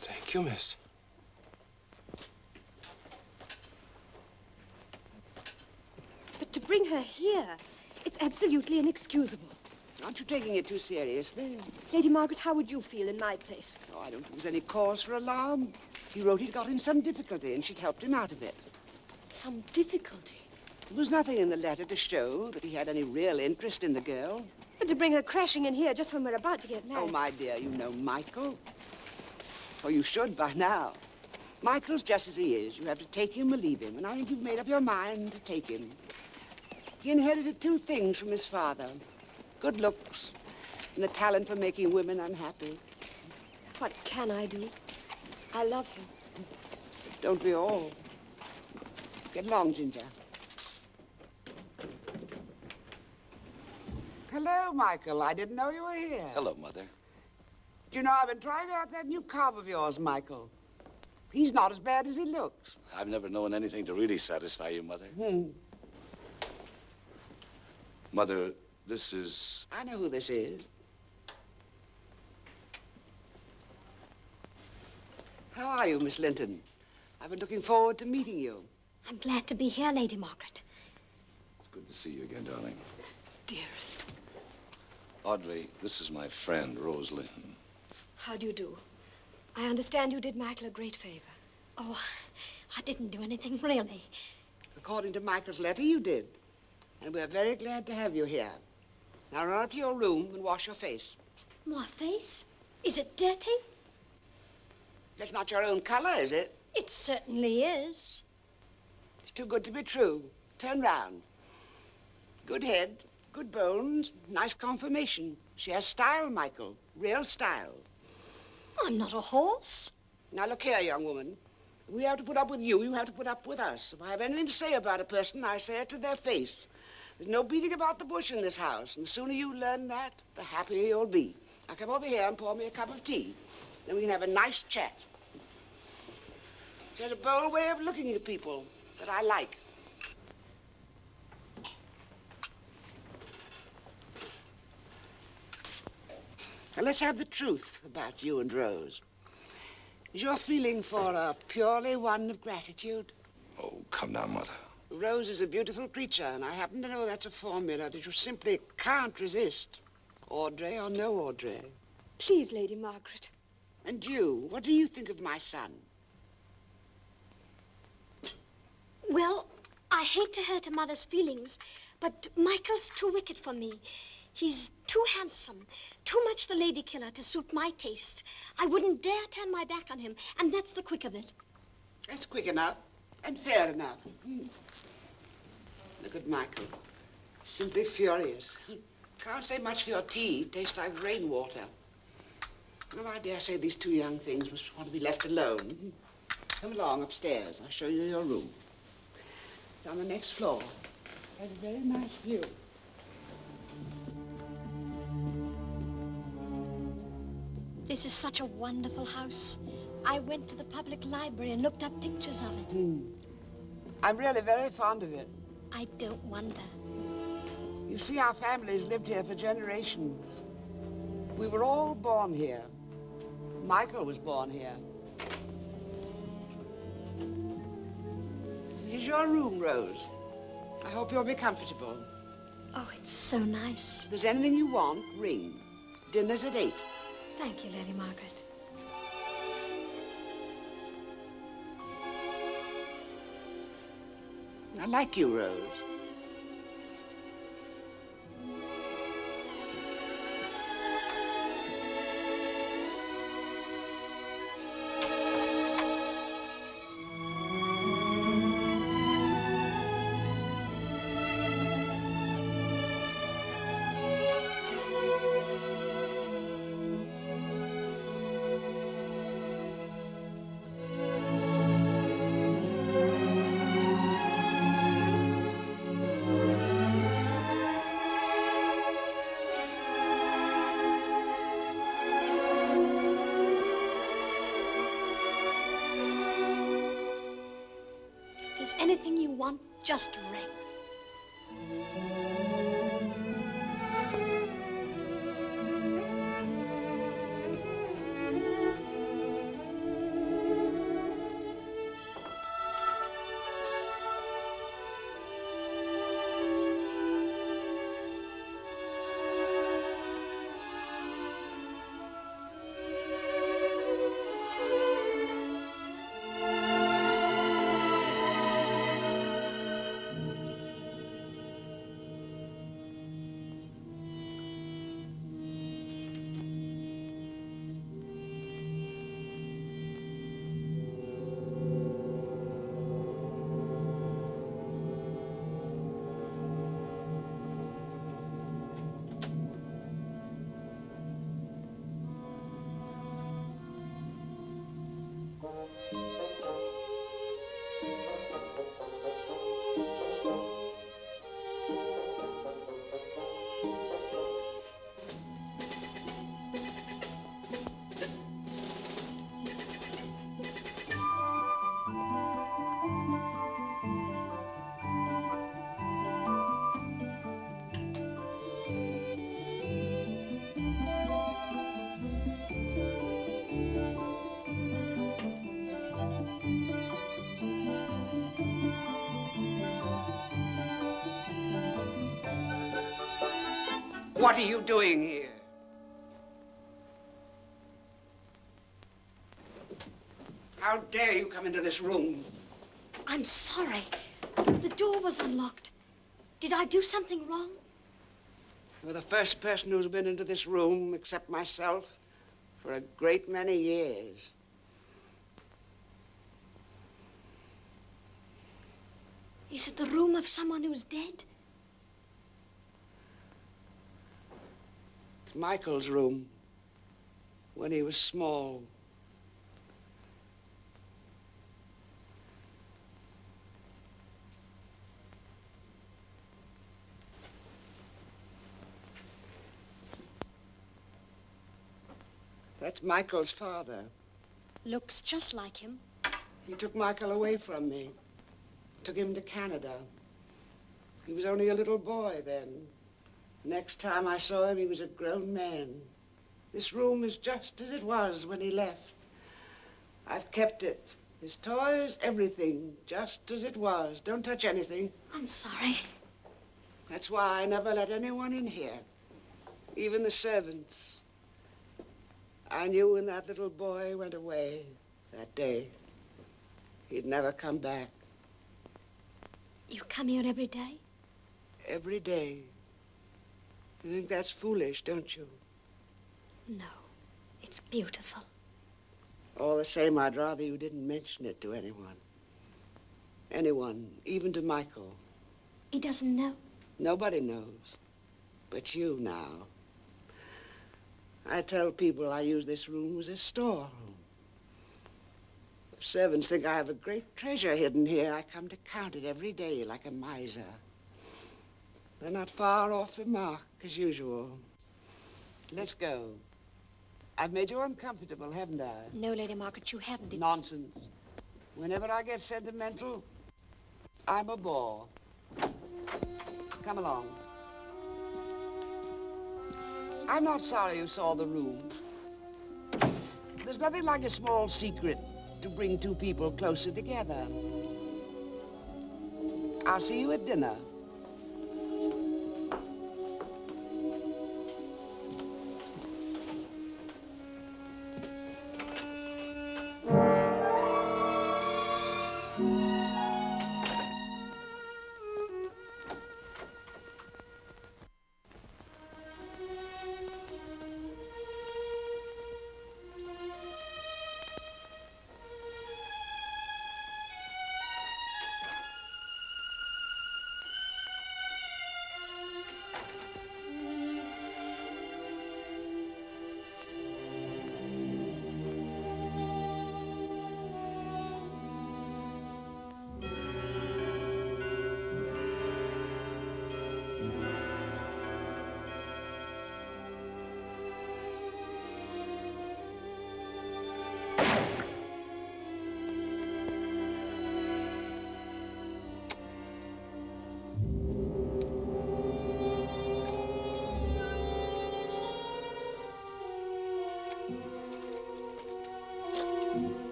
Thank you, miss. But to bring her here, it's absolutely inexcusable. Aren't you taking it too seriously? Lady Margaret, how would you feel in my place? Oh, I don't think there's any cause for alarm. He wrote he'd got in some difficulty and she'd helped him out of it. Some difficulty? There was nothing in the letter to show that he had any real interest in the girl. But to bring her crashing in here just when we're about to get married. Oh, my dear, you know Michael. Oh, you should by now. Michael's just as he is. You have to take him or leave him, and I think you've made up your mind to take him. He inherited two things from his father. Good looks and the talent for making women unhappy. What can I do? I love him. Don't we all? Get along, Ginger. Hello, Michael. I didn't know you were here. Hello, Mother. Do you know, I've been trying out that new cob of yours, Michael. He's not as bad as he looks. I've never known anything to really satisfy you, Mother. Mother, this is... I know who this is. How are you, Miss Linton? I've been looking forward to meeting you. I'm glad to be here, Lady Margaret. It's good to see you again, darling. Dearest. Audrey, this is my friend, Rose Linton. How do you do? I understand you did Michael a great favor. Oh, I didn't do anything, really. According to Michael's letter, you did. And we're very glad to have you here. Now run up to your room and wash your face. My face? Is it dirty? That's not your own color, is it? It certainly is. It's too good to be true. Turn round. Good head, good bones, nice conformation. She has style, Michael. Real style. I'm not a horse. Now look here, young woman. If we have to put up with you, you have to put up with us. If I have anything to say about a person, I say it to their face. There's no beating about the bush in this house, and the sooner you learn that, the happier you'll be. Now come over here and pour me a cup of tea. Then we can have a nice chat. There's a bold way of looking at people that I like. Now let's have the truth about you and Rose. Is your feeling for her purely one of gratitude? Oh, come now, Mother. Rose is a beautiful creature, and I happen to know that's a formula that you simply can't resist. Audrey or no Audrey. Please, Lady Margaret. And you, what do you think of my son? Well, I hate to hurt a mother's feelings, but Michael's too wicked for me. He's too handsome, too much the lady killer to suit my taste. I wouldn't dare turn my back on him, and that's the quick of it. That's quick enough and fair enough. Look at Michael. Simply furious. Can't say much for your tea. Tastes like rainwater. Well, I dare say these two young things must want to be left alone. Come along upstairs. I'll show you your room. It's on the next floor. Has a very nice view. This is such a wonderful house. I went to the public library and looked up pictures of it. I'm really very fond of it. I don't wonder. You see, our family's lived here for generations. We were all born here. Michael was born here. This is your room, Rose. I hope you'll be comfortable. Oh, it's so nice. If there's anything you want, ring. Dinner's at 8. Thank you, Lady Margaret. I like you, Rose. Anything you want, just ring. What are you doing here? How dare you come into this room? I'm sorry. The door was unlocked. Did I do something wrong? You're the first person who's been into this room, except myself, for a great many years. Is it the room of someone who's dead? It's Michael's room, when he was small. That's Michael's father. Looks just like him. He took Michael away from me. Took him to Canada. He was only a little boy then. Next time I saw him, he was a grown man. This room is just as it was when he left. I've kept it. His toys, everything, just as it was. Don't touch anything. I'm sorry. That's why I never let anyone in here, even the servants. I knew when that little boy went away that day, he'd never come back. You come here every day? Every day. You think that's foolish, don't you? No, it's beautiful. All the same, I'd rather you didn't mention it to anyone. Anyone, even to Michael. He doesn't know? Nobody knows, but you now. I tell people I use this room as a storeroom. The servants think I have a great treasure hidden here. I come to count it every day like a miser. They're not far off the mark, as usual. Let's go. I've made you uncomfortable, haven't I? No, Lady Margaret, you haven't. It's... Nonsense. Whenever I get sentimental, I'm a bore. Come along. I'm not sorry you saw the room. There's nothing like a small secret to bring two people closer together. I'll see you at dinner.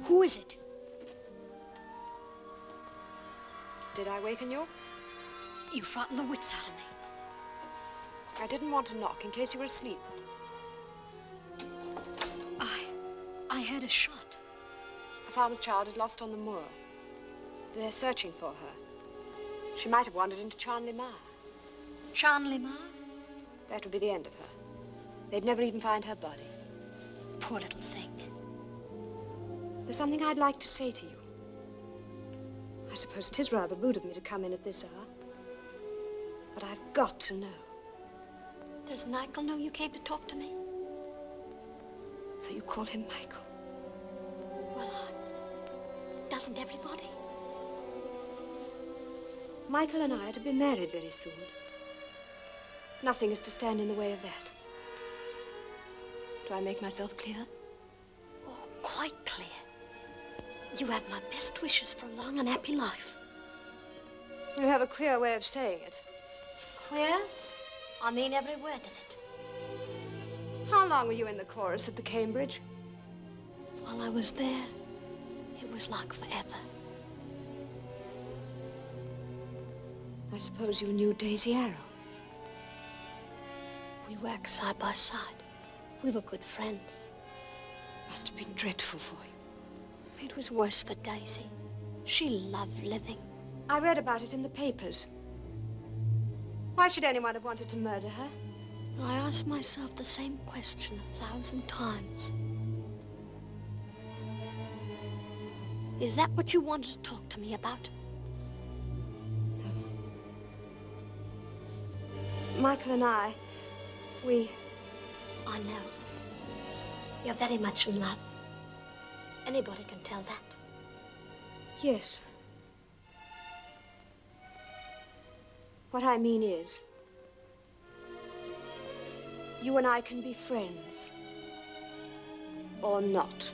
Who is it? Did I waken you? You frightened the wits out of me. I didn't want to knock in case you were asleep. I heard a shot. A farmer's child is lost on the moor. They're searching for her. She might have wandered into Charnley Mire. Charnley Mire? That would be the end of her. They'd never even find her body. Poor little thing. There's something I'd like to say to you. I suppose it is rather rude of me to come in at this hour. But I've got to know. Does Michael know you came to talk to me? So you call him Michael? Well, doesn't everybody? Michael and I are to be married very soon. Nothing is to stand in the way of that. Do I make myself clear? Oh, quite clear. You have my best wishes for a long and happy life. You have a queer way of saying it. Queer? I mean every word of it. How long were you in the chorus at the Cambridge? While I was there, it was like forever. I suppose you knew Daisy Arrow. We worked side by side. We were good friends. Must have been dreadful for you. It was worse for Daisy. She loved living. I read about it in the papers. Why should anyone have wanted to murder her? I ask myself the same question 1,000 times. Is that what you wanted to talk to me about? Michael and I know. You're very much in love. Anybody can tell that. Yes. What I mean is, you and I can be friends. Or not.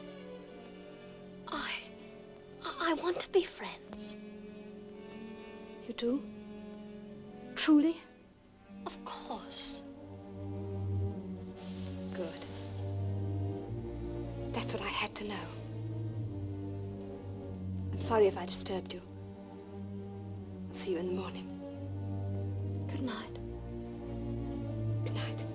I want to be friends. You do? Truly? Of course. Good. That's what I had to know. I'm sorry if I disturbed you. I'll see you in the morning. Good night. Good night.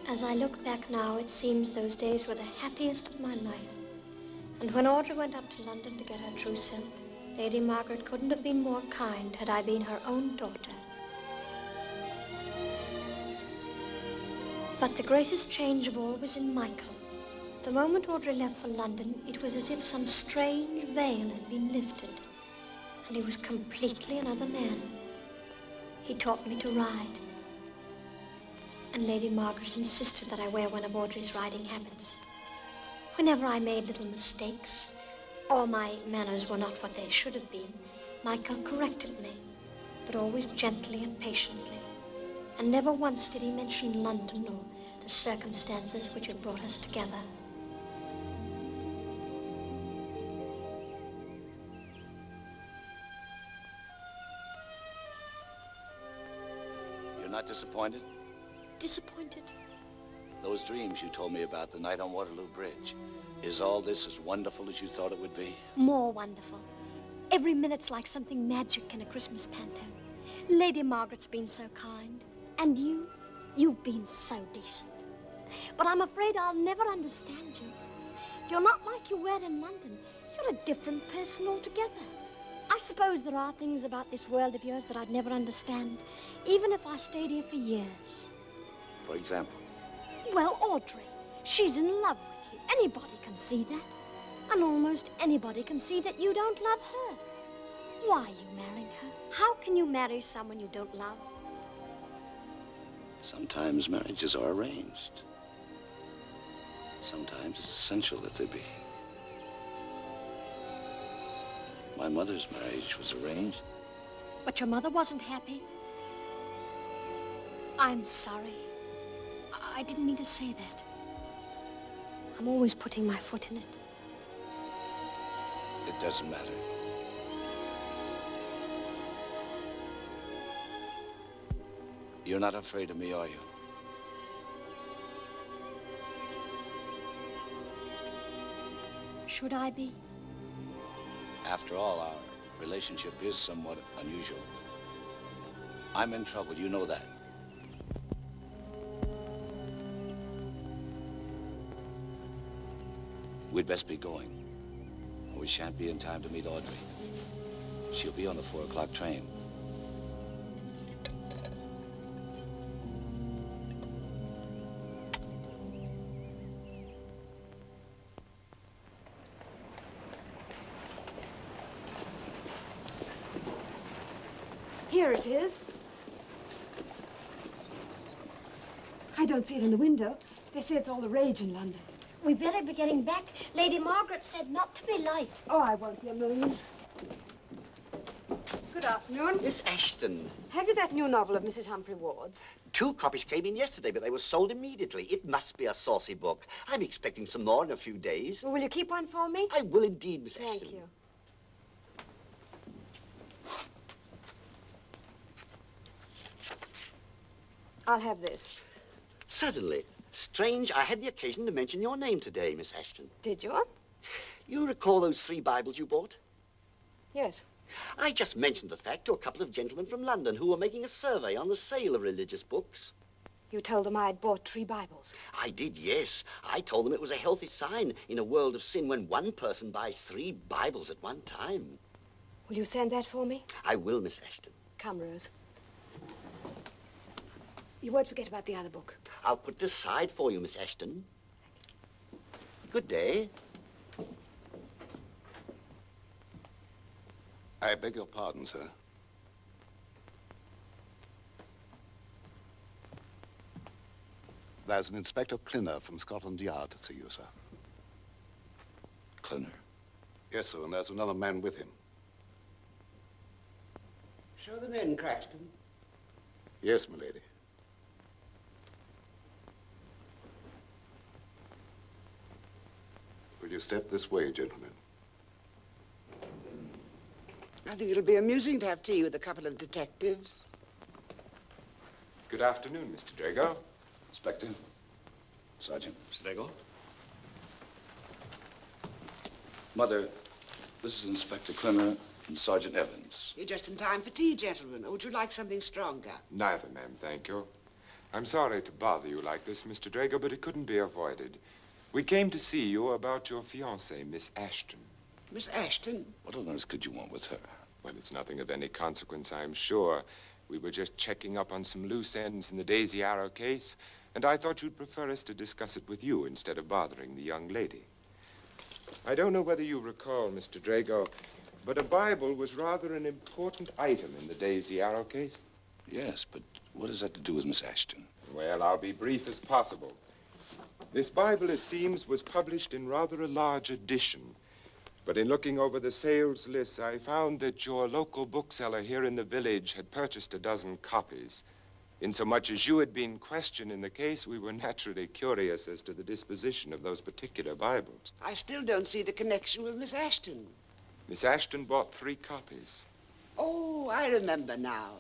As I look back now, it seems those days were the happiest of my life. And when Audrey went up to London to get her trousseau, Lady Margaret couldn't have been more kind had I been her own daughter. But the greatest change of all was in Michael. The moment Audrey left for London, it was as if some strange veil had been lifted, and he was completely another man. He taught me to ride. And Lady Margaret insisted that I wear one of Audrey's riding habits. Whenever I made little mistakes, or my manners were not what they should have been, Michael corrected me, but always gently and patiently. And never once did he mention London or the circumstances which had brought us together. You're not disappointed? Disappointed? Those dreams you told me about the night on Waterloo Bridge, is all this as wonderful as you thought it would be? More wonderful. Every minute's like something magic in a Christmas panto. Lady Margaret's been so kind. And you've been so decent. But I'm afraid I'll never understand you. You're not like you were in London. You're a different person altogether. I suppose there are things about this world of yours that I'd never understand, even if I stayed here for years. For example? Well, Audrey, she's in love with you. Anybody can see that. And almost anybody can see that you don't love her. Why are you marrying her? How can you marry someone you don't love? Sometimes marriages are arranged. Sometimes it's essential that they be. My mother's marriage was arranged. But your mother wasn't happy. I'm sorry. I didn't mean to say that. I'm always putting my foot in it. It doesn't matter. You're not afraid of me, are you? Should I be? After all, our relationship is somewhat unusual. I'm in trouble, you know that. We'd best be going. We shan't be in time to meet Audrey. She'll be on the 4 o'clock train. Here it is. I don't see it in the window. They say it's all the rage in London. We better be getting back. Lady Margaret said not to be late. Oh, I won't be a moment. Good afternoon. Miss Ashton. Have you that new novel of Mrs. Humphrey Ward's? 2 copies came in yesterday, but they were sold immediately. It must be a saucy book. I'm expecting some more in a few days. Will you keep one for me? I will indeed, Miss Ashton. Thank you. I'll have this. Suddenly. Strange, I had the occasion to mention your name today, Miss Ashton. Did you? You recall those 3 Bibles you bought? Yes. I just mentioned the fact to a couple of gentlemen from London who were making a survey on the sale of religious books. You told them I'd bought 3 Bibles. I did, yes. I told them it was a healthy sign in a world of sin when one person buys 3 Bibles at one time. Will you send that for me? I will, Miss Ashton. Come, Rose. You won't forget about the other book. I'll put it aside for you, Miss Ashton. Good day. I beg your pardon, sir. There's an Inspector Clinner from Scotland Yard to see you, sir. Clinner? Yes, sir, and there's another man with him. Show them in, Craxton. Yes, milady. Will you step this way, gentlemen? I think it'll be amusing to have tea with a couple of detectives. Good afternoon, Mr. Drago. Inspector? Sergeant? Mr. Drago? Mother, this is Inspector Clinner and Sergeant Evans. You're just in time for tea, gentlemen. Or would you like something stronger? Neither, ma'am, thank you. I'm sorry to bother you like this, Mr. Drago, but it couldn't be avoided. We came to see you about your fiancée, Miss Ashton. Miss Ashton? What on earth could you want with her? Well, it's nothing of any consequence, I'm sure. We were just checking up on some loose ends in the Daisy Arrow case, and I thought you'd prefer us to discuss it with you instead of bothering the young lady. I don't know whether you recall, Mr. Drago, but a Bible was rather an important item in the Daisy Arrow case. Yes, but what does that to do with Miss Ashton? Well, I'll be brief as possible. This Bible, it seems, was published in rather a large edition. But in looking over the sales lists, I found that your local bookseller here in the village had purchased a dozen copies. Insomuch as you had been questioned in the case, we were naturally curious as to the disposition of those particular Bibles. I still don't see the connection with Miss Ashton. Miss Ashton bought 3 copies. Oh, I remember now.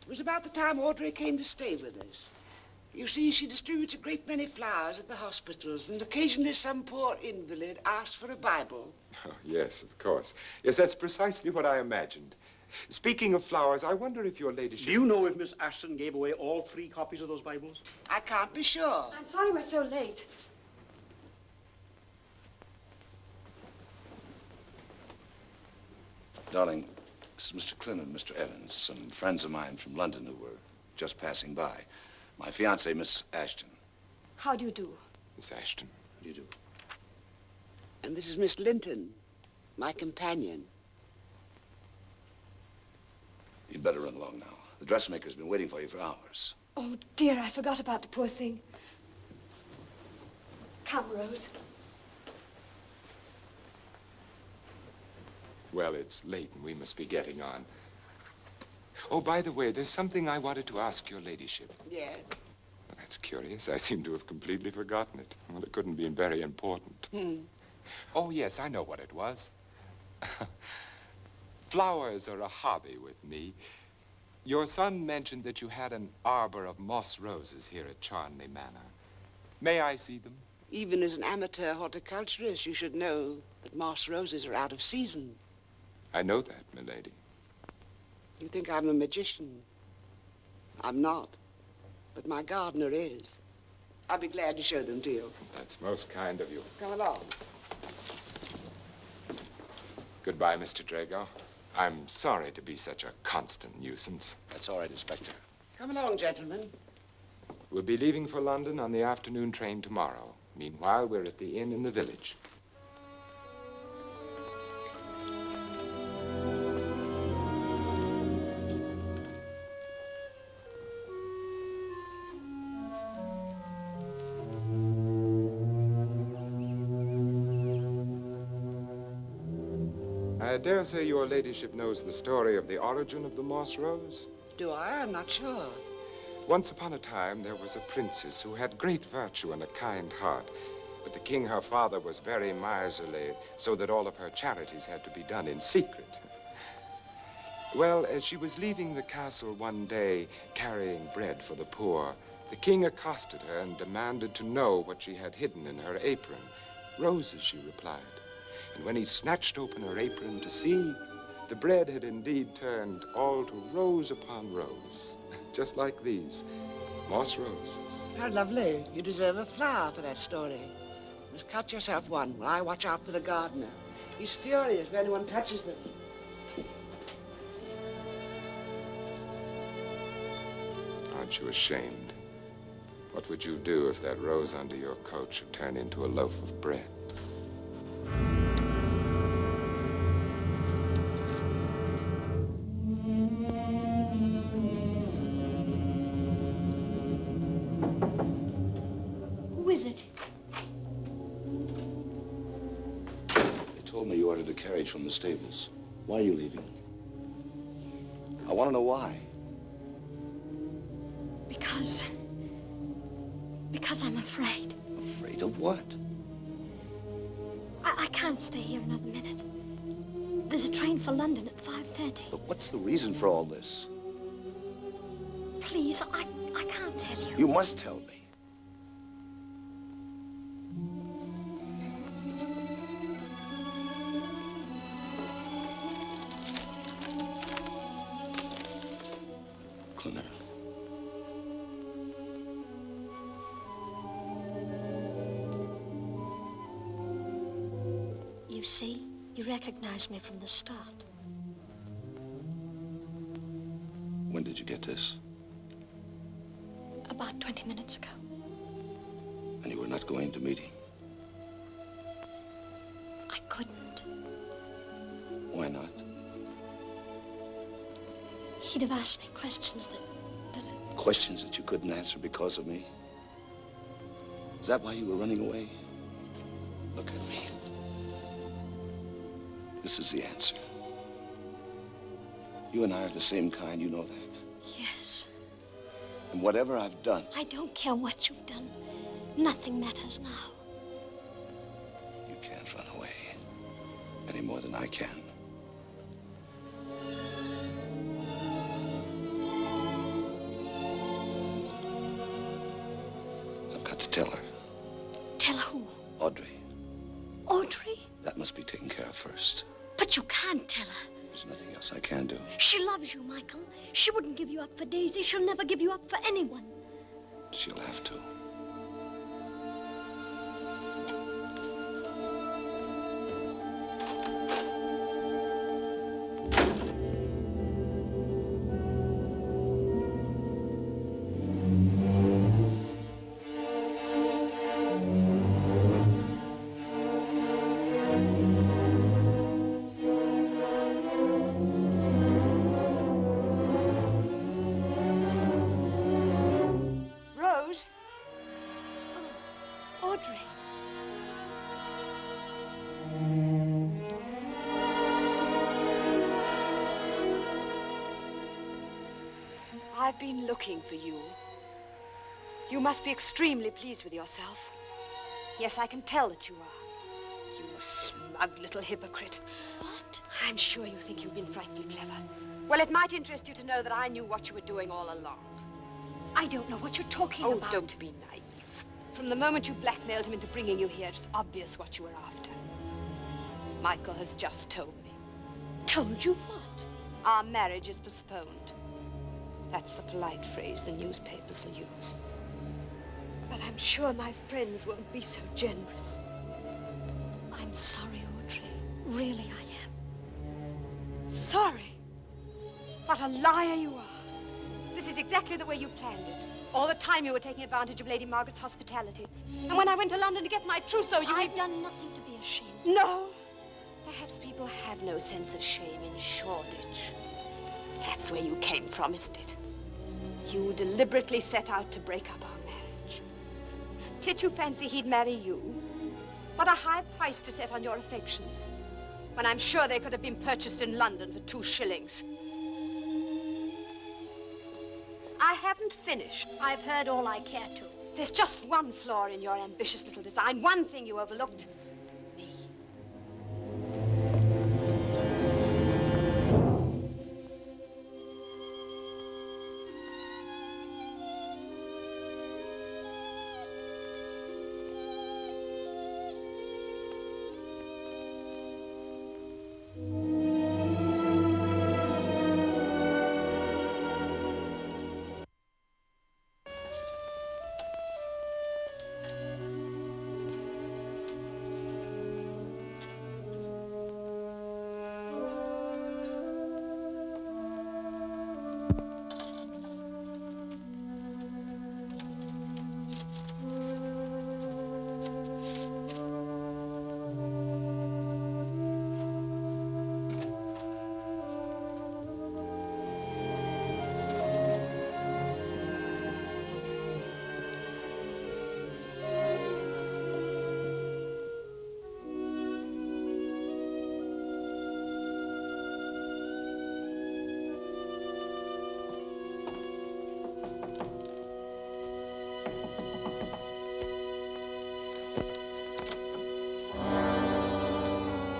It was about the time Audrey came to stay with us. You see, she distributes a great many flowers at the hospitals, and occasionally some poor invalid asks for a Bible. Oh, yes, of course. Yes, that's precisely what I imagined. Speaking of flowers, I wonder if your ladyship... Do you know if Miss Ashton gave away all 3 copies of those Bibles? I can't be sure. I'm sorry we're so late. Darling, this is Mr. Clinton and Mr. Evans, some friends of mine from London who were just passing by. My fiancée, Miss Ashton. How do you do? Miss Ashton. How do you do? And this is Miss Linton, my companion. You'd better run along now. The dressmaker's been waiting for you for hours. Oh, dear, I forgot about the poor thing. Come, Rose. Well, it's late and we must be getting on. Oh, by the way, there's something I wanted to ask your ladyship. Yes. Well, that's curious. I seem to have completely forgotten it. Well, it couldn't be very important. Oh, yes, I know what it was. Flowers are a hobby with me. Your son mentioned that you had an arbor of moss roses here at Charnley Manor. May I see them? Even as an amateur horticulturist, you should know that moss roses are out of season. I know that, milady. You think I'm a magician. I'm not. But my gardener is. I'll be glad to show them to you. That's most kind of you. Come along. Goodbye, Mr. Drago. I'm sorry to be such a constant nuisance. That's all right, Inspector. Come along, gentlemen. We'll be leaving for London on the afternoon train tomorrow. Meanwhile, we're at the inn in the village. I dare say your ladyship knows the story of the origin of the moss rose. Do I? I'm not sure. Once upon a time, there was a princess who had great virtue and a kind heart. But the king, her father, was very miserly, so that all of her charities had to be done in secret. Well, as she was leaving the castle one day, carrying bread for the poor, the king accosted her and demanded to know what she had hidden in her apron. Roses, she replied. And when he snatched open her apron to see, the bread had indeed turned all to rose upon rose, just like these, moss roses. How lovely. You deserve a flower for that story. You must cut yourself one while I watch out for the gardener. He's furious if anyone touches them. Aren't you ashamed? What would you do if that rose under your coat should turn into a loaf of bread? Who is it? They told me you ordered a carriage from the stables. Why are you leaving? I want to know why. Because I'm afraid. Afraid of what? I can't stay here another minute. There's a train for London at 5:30. But what's the reason for all this? Please, I can't tell you. You must tell me. Clinton. You see, you recognized me from the start. When did you get this? About 20 minutes ago. And you were not going to meeting? I couldn't. Why not? He'd have asked me questions that Questions that you couldn't answer because of me? Is that why you were running away? Look at me. This is the answer. You and I are the same kind, you know that. Yes. And whatever I've done... I don't care what you've done. Nothing matters now. You can't run away any more than I can. I've got to tell her. Tell who? Audrey. Audrey? That must be taken care of first. But you can't tell her. There's nothing else I can do. She loves you, Michael. She wouldn't give you up for Daisy. She'll never give you up for anyone. She'll have to. Audrey. I've been looking for you. You must be extremely pleased with yourself. Yes, I can tell that you are. You smug little hypocrite. What? I'm sure you think you've been frightfully clever. Well, it might interest you to know that I knew what you were doing all along. I don't know what you're talking Oh, about. don't be naive. From the moment you blackmailed him into bringing you here, it's obvious what you were after. Michael has just told me. Told you what? Our marriage is postponed. That's the polite phrase the newspapers will use. But I'm sure my friends won't be so generous. I'm sorry, Audrey. Really, I am. Sorry? What a liar you are. This is exactly the way you planned it. All the time you were taking advantage of Lady Margaret's hospitality. And when I went to London to get my trousseau, I've done nothing to be ashamed. No. Perhaps people have no sense of shame in Shoreditch. That's where you came from, isn't it? You deliberately set out to break up our marriage. Did you fancy he'd marry you? What a high price to set on your affections. when I'm sure they could have been purchased in London for 2 shillings. I haven't finished. I've heard all I care to. There's just one flaw in your ambitious little design, one thing you overlooked.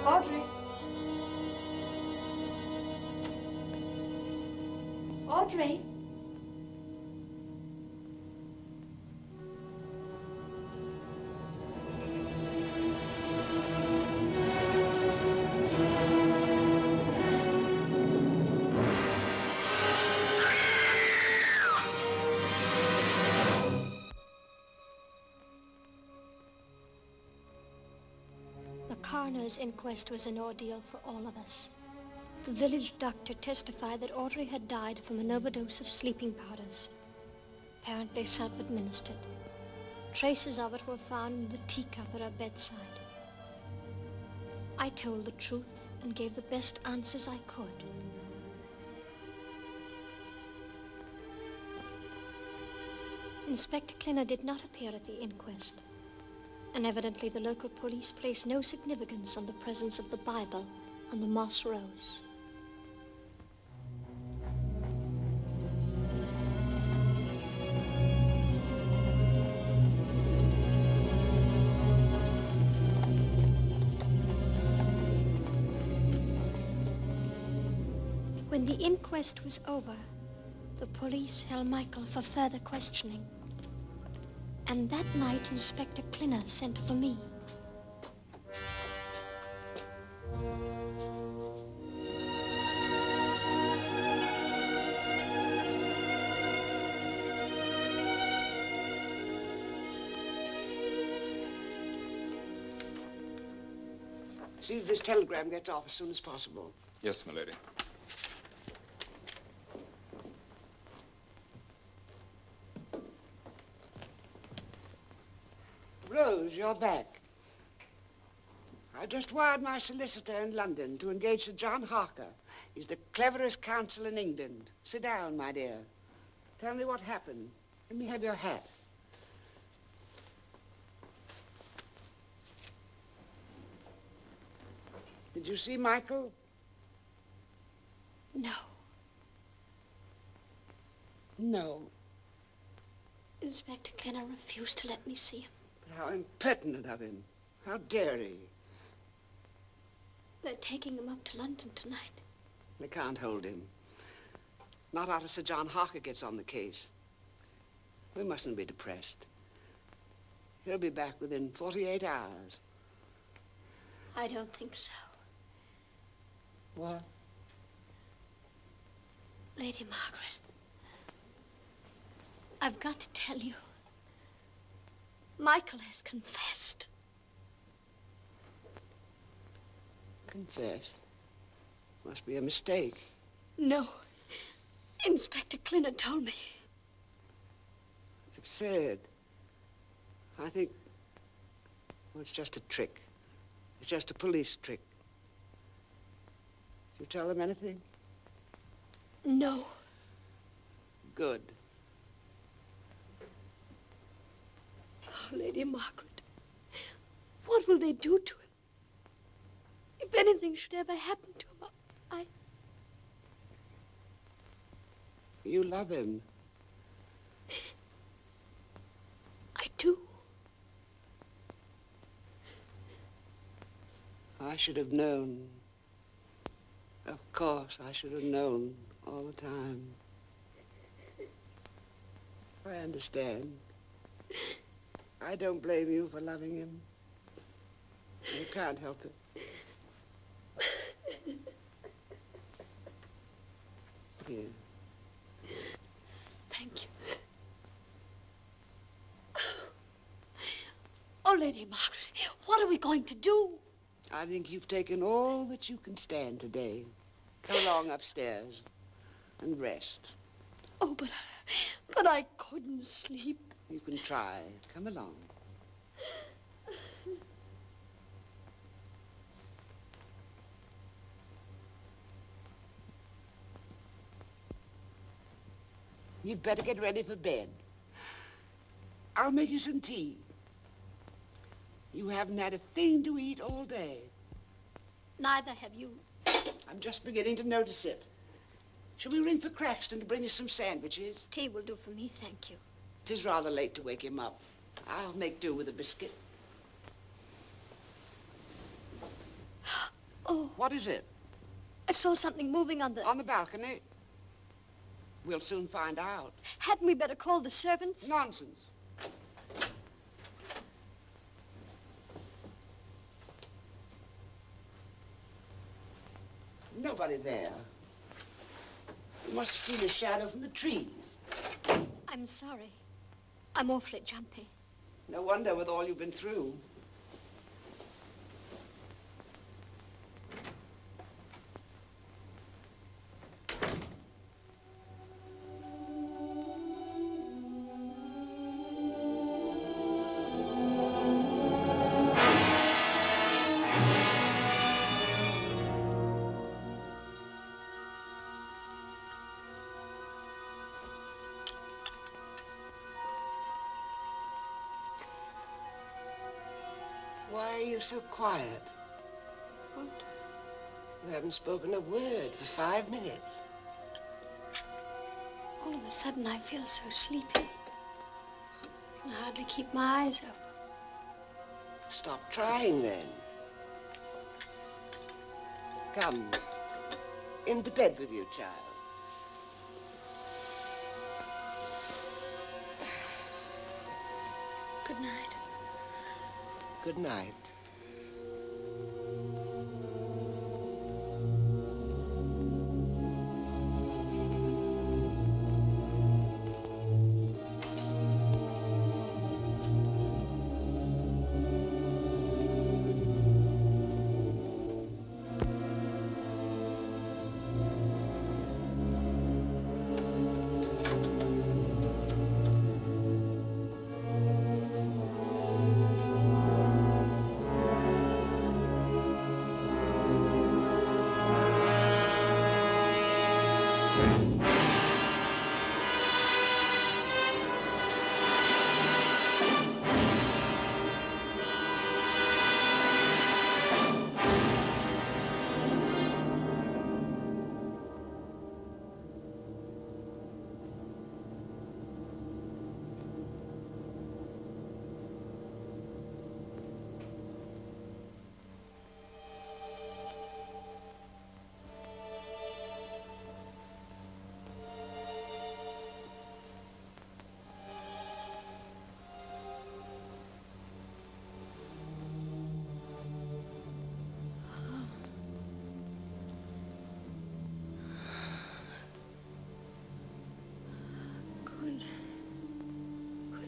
Audrey. Audrey. The coroner's inquest was an ordeal for all of us. The village doctor testified that Audrey had died from an overdose of sleeping powders, apparently self-administered. Traces of it were found in the teacup at her bedside. I told the truth and gave the best answers I could. Inspector Clinner did not appear at the inquest, and evidently the local police placed no significance on the presence of the Bible on the moss rose. When the inquest was over, the police held Michael for further questioning. And that night, Inspector Clinner sent for me. See if this telegram gets off as soon as possible. Yes, my lady. Rose, you're back. I just wired my solicitor in London to engage Sir John Harker. He's the cleverest counsel in England. Sit down, my dear. Tell me what happened. Let me have your hat. Did you see Michael? No. No. Inspector Clinner refused to let me see him. But how impertinent of him. How dare he? They're taking him up to London tonight. They can't hold him. Not after Sir John Harker gets on the case. We mustn't be depressed. He'll be back within 48 hours. I don't think so. What? Lady Margaret, I've got to tell you, Michael has confessed. Confess? Must be a mistake. No. Inspector Clinner told me. It's absurd. I think... well, it's just a trick. It's just a police trick. Did you tell them anything? No. Good. Oh, Lady Margaret, what will they do to him? If If anything should ever happen to him, You love him. I do. I should have known. Of course, I should have known all the time. I understand. I don't blame you for loving him. You can't help it. Here. Thank you. Oh, Lady Margaret, what are we going to do? I think you've taken all that you can stand today. Come along upstairs and rest. Oh, but I couldn't sleep. You can try. Come along. You'd better get ready for bed. I'll make you some tea. You haven't had a thing to eat all day. Neither have you. I'm just beginning to notice it. Shall we ring for Craxton to bring us some sandwiches? Tea will do for me, thank you. 'Tis rather late to wake him up. I'll make do with a biscuit. Oh. What is it? I saw something moving on the... On the balcony. We'll soon find out. Hadn't we better call the servants? Nonsense. Nobody there. You must have seen a shadow from the trees. I'm sorry. I'm awfully jumpy. No wonder with all you've been through. Why are you so quiet? What? You haven't spoken a word for 5 minutes. All of a sudden, I feel so sleepy. I can hardly keep my eyes open. Stop trying, then. Come. Into bed with you, child. Good night. Good night.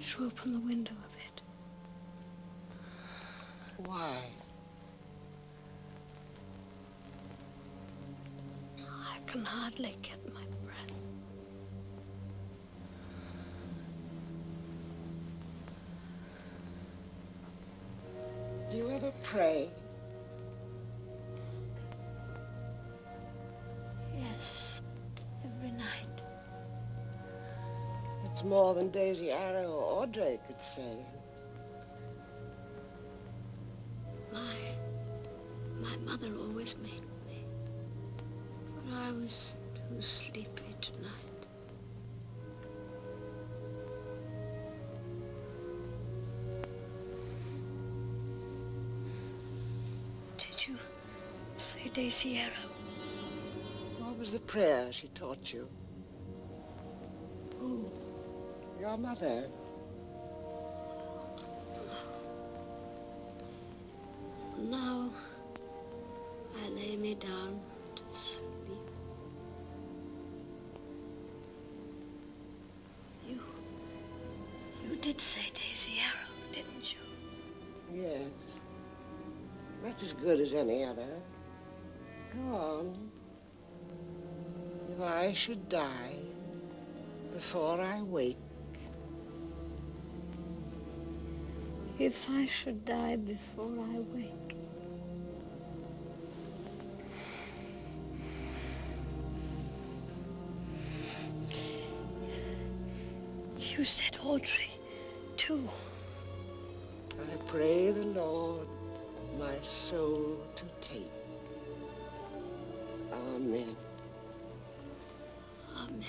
Could you open the window a bit? Why? I can hardly get my breath. Do you ever pray? Yes, every night. It's more than Daisy Arrow or Audrey could say. My mother always always made me. But I was too sleepy tonight. Did you say Daisy Arrow? What was the prayer she taught you? Who? Your mother? Now I lay me down to sleep. You did say Daisy Arrow, didn't you? Yes. That's as good as any other. Go on. If I should die before I wake. If I should die before I wake. You said Audrey, too. I pray the Lord my soul to take. Amen. Amen.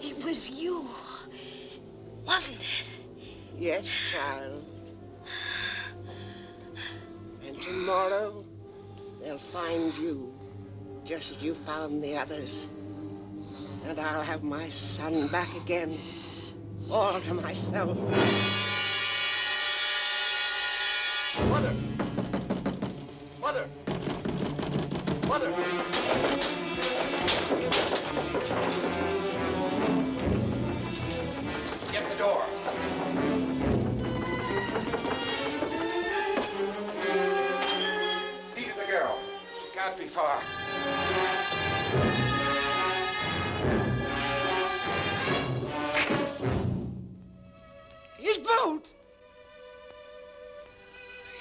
It was you, wasn't it? Yes, child. And tomorrow, they'll find you, just as you found the others. And I'll have my son back again, all to myself. Mother! Mother! Mother! Get the door. See to the girl. She can't be far. His boat!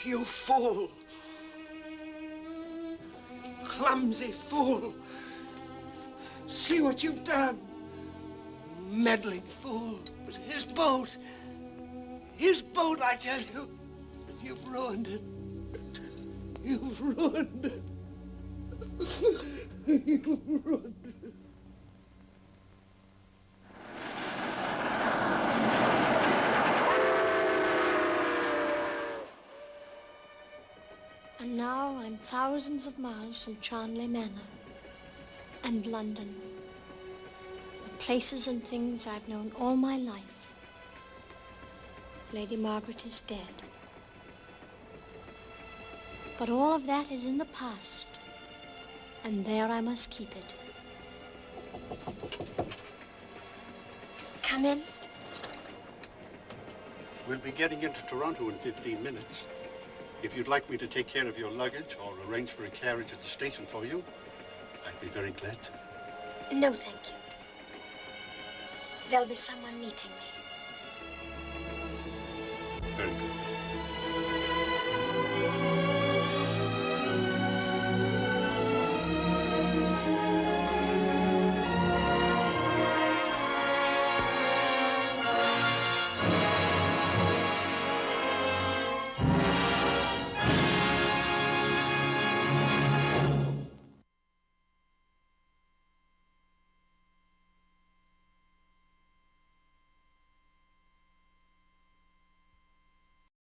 You fool! Clumsy fool! See what you've done! Meddling fool! It was his boat! His boat, I tell you! And you've ruined it! You've ruined it! You've ruined it! And now I'm thousands of miles from Charnley Manor and London. The places and things I've known all my life. Lady Margaret is dead. But all of that is in the past. And there I must keep it. Come in. We'll be getting into Toronto in 15 minutes. If you'd like me to take care of your luggage or arrange for a carriage at the station for you, I'd be very glad to. No, thank you. There'll be someone meeting me. Very good.